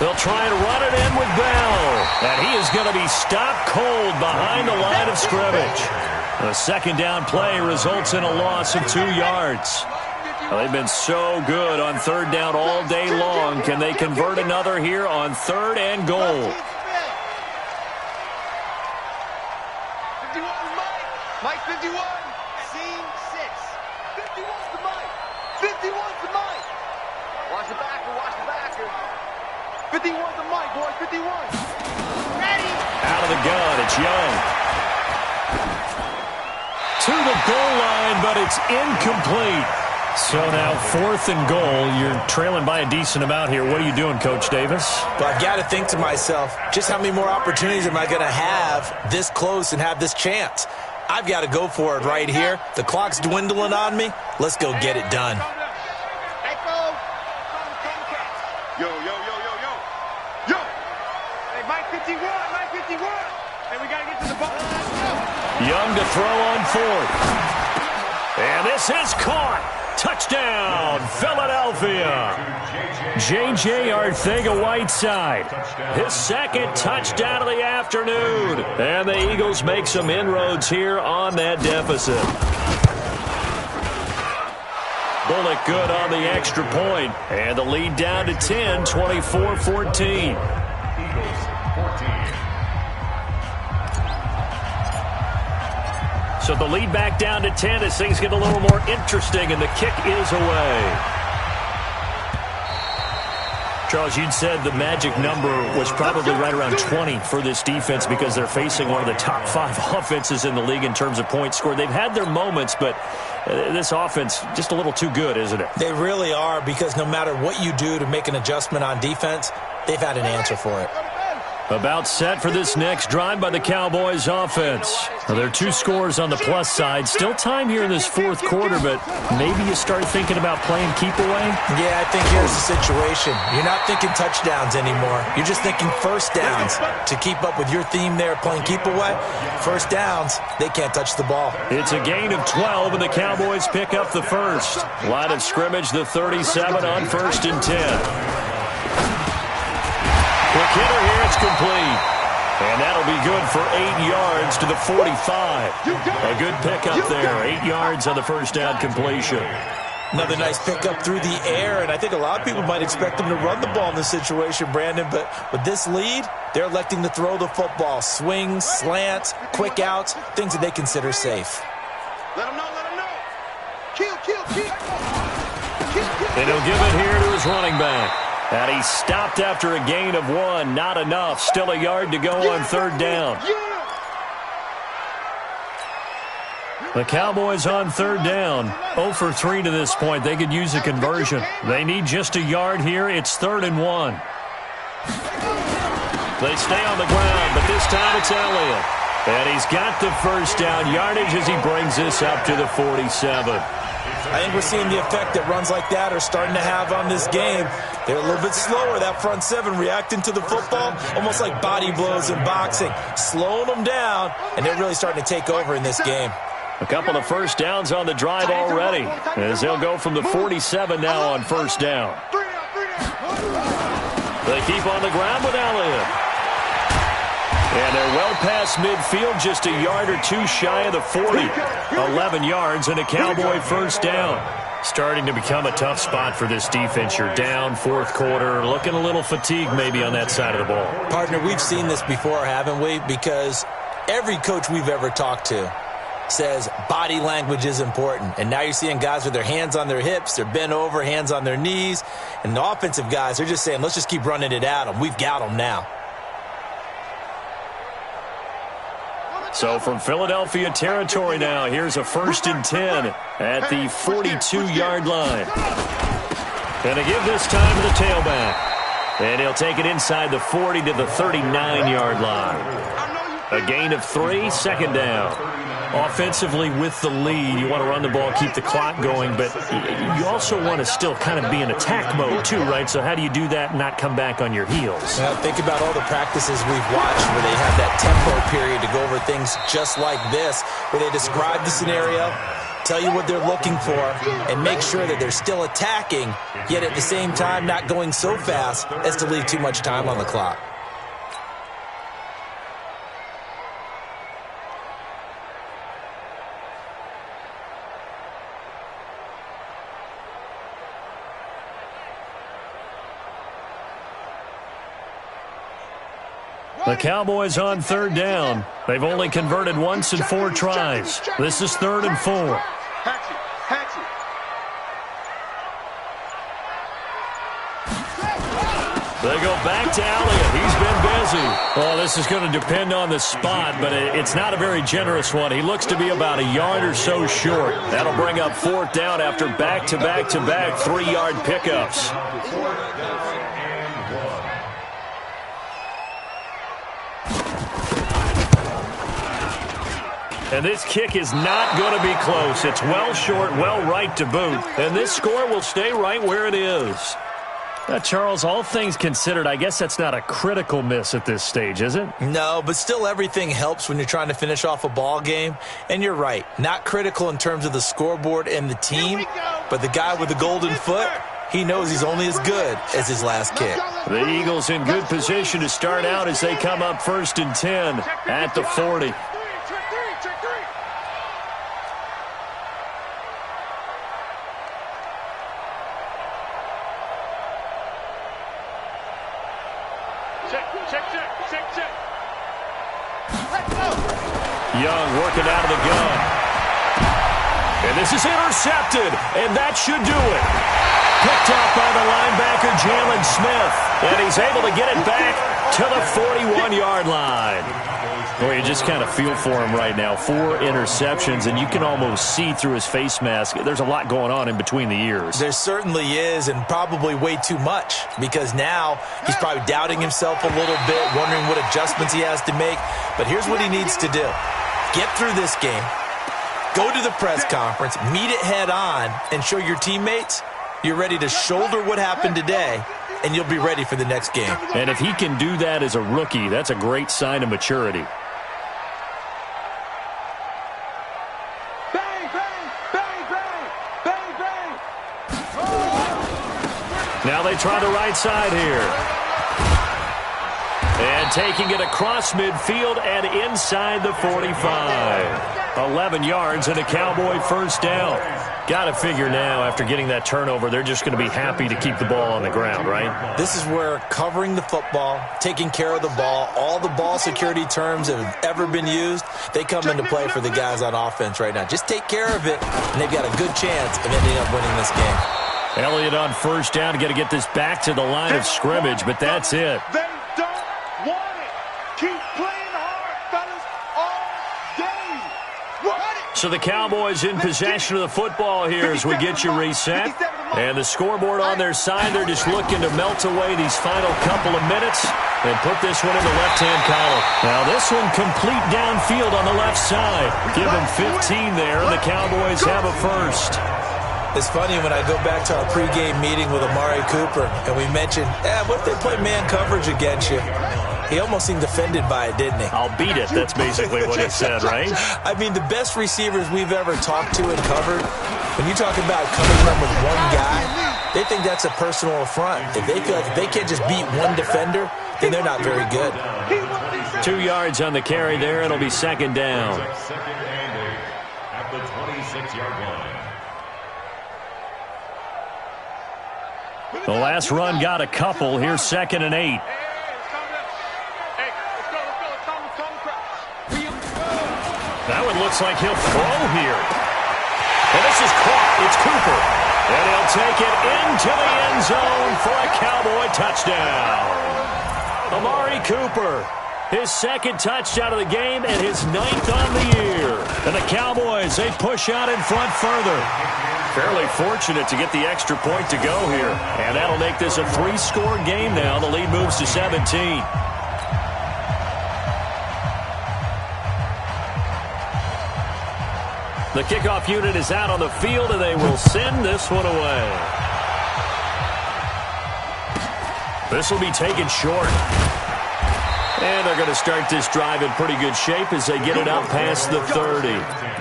Speaker 1: They'll try and run it in with Bell. And he is going to be stopped cold behind the line of scrimmage. A second down play results in a loss of 2 yards. Well, they've been so good on third down all day long. Can they convert another here on third and goal?
Speaker 4: 51's the mic, boys. 51. Ready.
Speaker 1: Out of the gun, it's Young. To the goal line, but it's incomplete. So now 4th and goal. You're trailing by a decent amount here. What are you doing, Coach Davis?
Speaker 2: But I've got to think to myself, just how many more opportunities am I going to have this close and have this chance? I've got to go for it right here. The clock's dwindling on me. Let's go get it done.
Speaker 4: Yo. Hey, Mike 51. Hey, we got to get to the ball.
Speaker 1: Young to throw on 4th. And this is caught. Touchdown, Philadelphia. J.J. Arcega-Whiteside, his 2nd touchdown of the afternoon. And the Eagles make some inroads here on that deficit. Bullock good on the extra point. And the lead down to 10, 24-14.
Speaker 3: Eagles 14.
Speaker 1: So the lead back down to 10 as things get a little more interesting, and the kick is away. Charles, you'd said the magic number was probably right around 20 for this defense because they're facing one of the top 5 offenses in the league in terms of points scored. They've had their moments, but this offense just a little too good, isn't it?
Speaker 2: They really are, because no matter what you do to make an adjustment on defense, they've had an answer for it.
Speaker 1: About set for this next drive by the Cowboys offense. Well, there are 2 scores on the plus side. Still time here in this 4th quarter, but maybe you start thinking about playing keep away?
Speaker 2: Yeah, I think here's the situation. You're not thinking touchdowns anymore. You're just thinking first downs. To keep up with your theme there, playing keep away, first downs, they can't touch the ball.
Speaker 1: It's a gain of 12, and the Cowboys pick up the first. Line of scrimmage, the 37 on 1st and 10. Quick hitter here, it's complete. And that'll be good for 8 yards to the 45. A good pickup there, 8 yards on the first down completion.
Speaker 2: Another nice pickup through the air, and I think a lot of people might expect them to run the ball in this situation, Brandon, but with this lead, they're electing to throw the football. Swings, slants, quick outs, things that they consider safe.
Speaker 4: Let them know. Kill.
Speaker 1: And he'll give it here to his running back. And he stopped after a gain of 1. Not enough. Still a yard to go on 3rd down. The Cowboys on 3rd down. 0 for 3 to this point. They could use a conversion. They need just a yard here. It's 3rd and 1. They stay on the ground, but this time it's Elliott. And he's got the first down yardage as he brings this up to the 47.
Speaker 2: I think we're seeing the effect that runs like that are starting to have on this game. They're a little bit slower, that front 7, reacting to the football, almost like body blows in boxing, slowing them down, and they're really starting to take over in this game.
Speaker 1: A couple of first downs on the drive already, as they'll go from the 47 now on first down. They keep on the ground with Elliott. And they're well past midfield, just a yard or 2 shy of the 40. 11 yards and a Cowboy first down. Starting to become a tough spot for this defense. You're down 4th quarter, looking a little fatigued maybe on that side of the ball.
Speaker 2: Partner, we've seen this before, haven't we? Because every coach we've ever talked to says body language is important. And now you're seeing guys with their hands on their hips, they're bent over, hands on their knees. And the offensive guys, they're just saying, let's just keep running it at them. We've got them now.
Speaker 1: So from Philadelphia territory now, here's a 1st and 10 at the 42-yard line. And to give this time to the tailback. And he'll take it inside the 40 to the 39-yard line. A gain of 3, 2nd down. Offensively with the lead, you want to run the ball, keep the clock going, but you also want to still kind of be in attack mode too, right? So how do you do that and not come back on your heels?
Speaker 2: Now, think about all the practices we've watched where they have that tempo period to go over things just like this, where they describe the scenario, tell you what they're looking for, and make sure that they're still attacking, yet at the same time not going so fast as to leave too much time on the clock.
Speaker 1: The Cowboys on 3rd down. They've only converted once in 4 tries. This is 3rd and 4. They go back to Elliott. He's been busy. Well, this is going to depend on the spot, but it's not a very generous one. He looks to be about a yard or so short. That'll bring up 4th down after back-to-back-to-back 3-yard pickups. And this kick is not going to be close. It's well short, well right to boot. And this score will stay right where it is. Charles, all things considered, I guess that's not a critical miss at this stage, is it?
Speaker 2: No, but still everything helps when you're trying to finish off a ball game. And you're right, not critical in terms of the scoreboard and the team, but the guy with the golden foot, he knows he's only as good as his last kick.
Speaker 1: The Eagles in good position to start out as they come up 1st and 10 at the 40. Young working out of the gun. And this is intercepted, and that should do it. Picked off by the linebacker, Jalen Smith. And he's able to get it back to the 41-yard line. Boy, you just kind of feel for him right now. 4 interceptions, and you can almost see through his face mask. There's a lot going on in between the ears.
Speaker 2: There certainly is, and probably way too much, because now he's probably doubting himself a little bit, wondering what adjustments he has to make. But here's what he needs to do. Get through this game, go to the press conference, meet it head on, and show your teammates you're ready to shoulder what happened today, and you'll be ready for the next game.
Speaker 1: And if he can do that as a rookie, that's a great sign of maturity. Now they try the right side here. And taking it across midfield and inside the 45. 11 yards and a Cowboy 1st down. Got to figure now, after getting that turnover, they're just going to be happy to keep the ball on the ground, right?
Speaker 2: This is where covering the football, taking care of the ball, all the ball security terms that have ever been used, they come into play for the guys on offense right now. Just take care of it, and they've got a good chance of ending up winning this game.
Speaker 1: Elliott on 1st down, got to get this back to the line of scrimmage, but that's it.
Speaker 4: They don't want it. Keep playing hard, fellas, all day.
Speaker 1: So the Cowboys in possession of the football here as we get you reset. And the scoreboard on their side, they're just looking to melt away these final couple of minutes and put this one in the left-hand column. Now this one complete downfield on the left side. Give them 15 there, and the Cowboys have a 1st.
Speaker 2: It's funny when I go back to our pregame meeting with Amari Cooper, and we mentioned, what if they play man coverage against you? He almost seemed offended by it, didn't he?
Speaker 1: I'll beat it. That's basically what he said, right?
Speaker 2: I mean, the best receivers we've ever talked to and covered, when you talk about covering them with one guy, they think that's a personal affront. If they feel like if they can't just beat one defender, then they're not very good.
Speaker 1: 2 yards on the carry there. It'll be 2nd down.
Speaker 3: Second and 8 at the 26-yard line.
Speaker 1: The last run got a couple. Here's 2nd and 8. That one looks like he'll throw here. And this is caught. It's Cooper. And he'll take it into the end zone for a Cowboy touchdown. Amari Cooper, his 2nd touchdown of the game and his 9th on the year. And the Cowboys, they push out in front further. Fairly fortunate to get the extra point to go here. And that'll make this a 3-score game now. The lead moves to 17. The kickoff unit is out on the field, and they will send this one away. This will be taken short. And they're going to start this drive in pretty good shape as they get it up past the 30.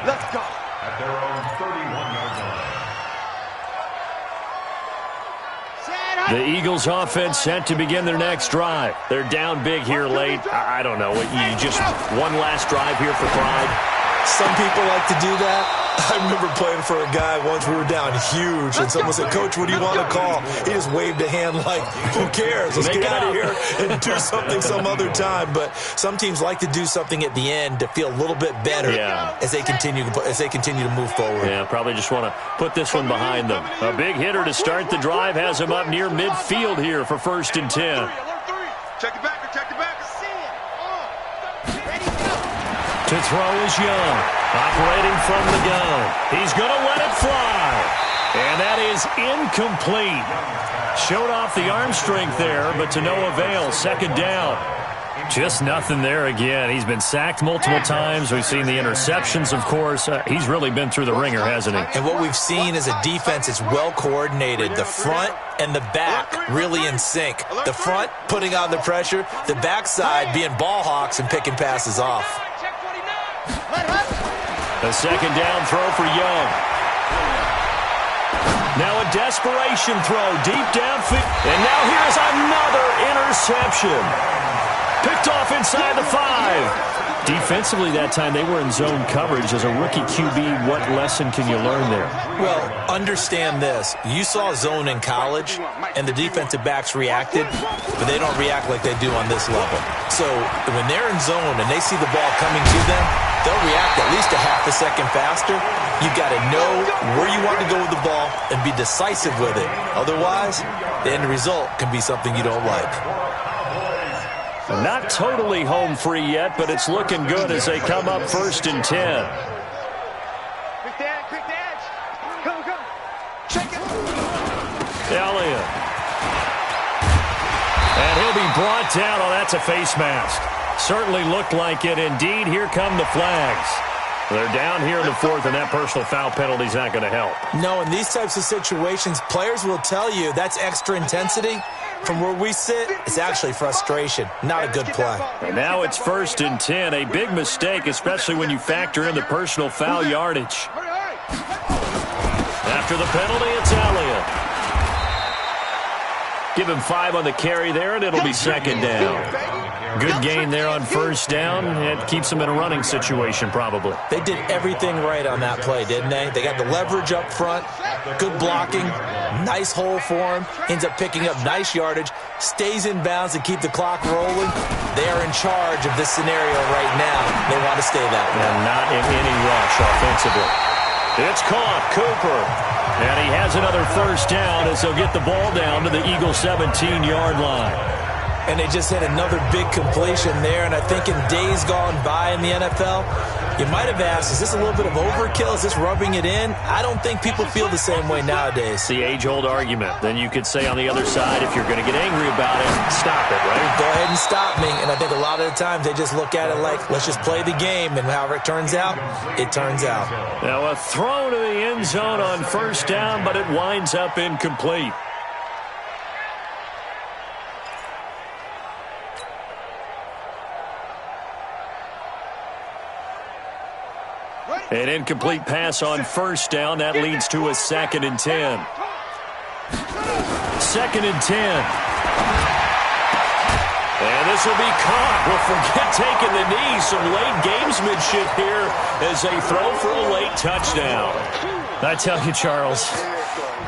Speaker 4: Let's go.
Speaker 3: At their own 31-yard line.
Speaker 1: The Eagles offense set to begin their next drive. They're down big here late. I don't know. You just one last drive here for pride.
Speaker 2: Some people like to do that. I remember playing for a guy once. We were down huge, and someone said, "Coach, what do you want to call?" He just waved a hand like, "Who cares? Let's get out of here and do something some other time." But some teams like to do something at the end to feel a little bit better as they continue to move forward.
Speaker 1: Yeah, probably just want to put this one behind them. A big hitter to start the drive has him up near midfield here for 1st and 10.
Speaker 4: Check it back, check it back.
Speaker 1: To throw is Young. Operating from the gun. He's going to let it fly. And that is incomplete. Showed off the arm strength there, but to no avail. 2nd down. Just nothing there again. He's been sacked multiple times. We've seen the interceptions, of course. He's really been through the ringer, hasn't he?
Speaker 2: And what we've seen is a defense that's well coordinated. The front and the back really in sync. The front putting on the pressure. The backside being ball hawks and picking passes off.
Speaker 1: A 2nd down throw for Young. Now a desperation throw deep downfield. And now here's another interception. Picked off inside the 5. Defensively that time, they were in zone coverage. As a rookie QB, what lesson can you learn there?
Speaker 2: Well, understand this. You saw zone in college, and the defensive backs reacted, but they don't react like they do on this level. So when they're in zone and they see the ball coming to them, they'll react at least a half a second faster. You've got to know where you want to go with the ball and be decisive with it. Otherwise, the end result can be something you don't like.
Speaker 1: Not totally home free yet, but it's looking good as they come up 1st and 10.
Speaker 4: Quick edge. Come. Check it.
Speaker 1: Elliott. And he'll be brought down. Oh, that's a face mask. Certainly looked like it. Indeed, here come the flags. They're down here in the 4th, and that personal foul penalty is not going to help.
Speaker 2: No, in these types of situations, players will tell you that's extra intensity. From where we sit, it's actually frustration. Not a good play.
Speaker 1: And now it's 1st and 10. A big mistake, especially when you factor in the personal foul yardage. After the penalty, it's Elliott. Give him 5 on the carry there, and it'll be 2nd down. Good gain there on 1st down. It keeps them in a running situation, probably.
Speaker 2: They did everything right on that play, didn't they? They got the leverage up front, good blocking, nice hole for him, ends up picking up nice yardage, stays in bounds to keep the clock rolling. They are in charge of this scenario right now. They want to stay that way.
Speaker 1: And not in any rush offensively. It's caught, Cooper. And he has another 1st down as they'll get the ball down to the Eagles' 17-yard line.
Speaker 2: And they just hit another big completion there. And I think in days gone by in the NFL, you might have asked, is this a little bit of overkill? Is this rubbing it in? I don't think people feel the same way nowadays.
Speaker 1: The age-old argument. Then you could say on the other side, if you're going to get angry about it, stop it, right?
Speaker 2: Go ahead and stop me. And I think a lot of the times they just look at it like, let's just play the game. And however it turns out, it turns out.
Speaker 1: Now a throw to the end zone on 1st down, but it winds up incomplete. An incomplete pass on 1st down. That leads to a 2nd and 10. 2nd and 10. And this will be caught. Well, forget taking the knee. Some late gamesmanship here as they throw for a late touchdown. I tell you, Charles,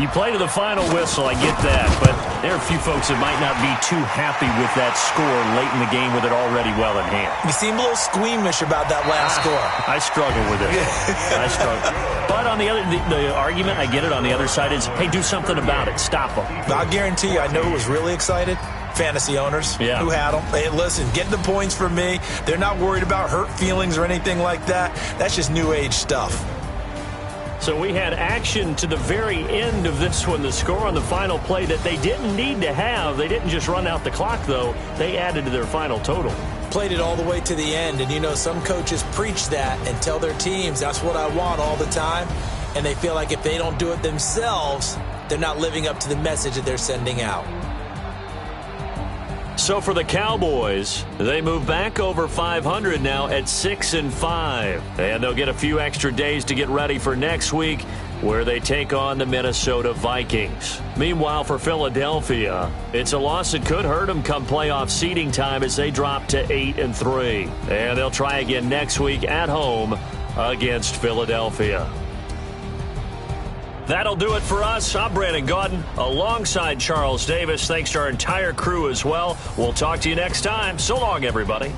Speaker 1: you play to the final whistle, I get that, but there are a few folks that might not be too happy with that score late in the game with it already well in hand.
Speaker 2: You seem a little squeamish about that last score.
Speaker 1: I struggle with it. I struggle. But on the other, the argument, I get it, on the other side is, hey, do something about it. Stop them.
Speaker 2: I'll guarantee you, I know who was really excited. Fantasy owners who had them. Hey, listen, get the points from me. They're not worried about hurt feelings or anything like that. That's just new age stuff.
Speaker 1: So we had action to the very end of this one, the score on the final play that they didn't need to have. They didn't just run out the clock, though. They added to their final total.
Speaker 2: Played it all the way to the end, and you know some coaches preach that and tell their teams that's what I want all the time, and they feel like if they don't do it themselves, they're not living up to the message that they're sending out.
Speaker 1: So for the Cowboys, they move back over 500 now at 6-5. And they'll get a few extra days to get ready for next week, where they take on the Minnesota Vikings. Meanwhile, for Philadelphia, it's a loss that could hurt them come playoff seeding time as they drop to 8-3. And they'll try again next week at home against Philadelphia. That'll do it for us. I'm Brandon Gaudin alongside Charles Davis. Thanks to our entire crew as well. We'll talk to you next time. So long, everybody.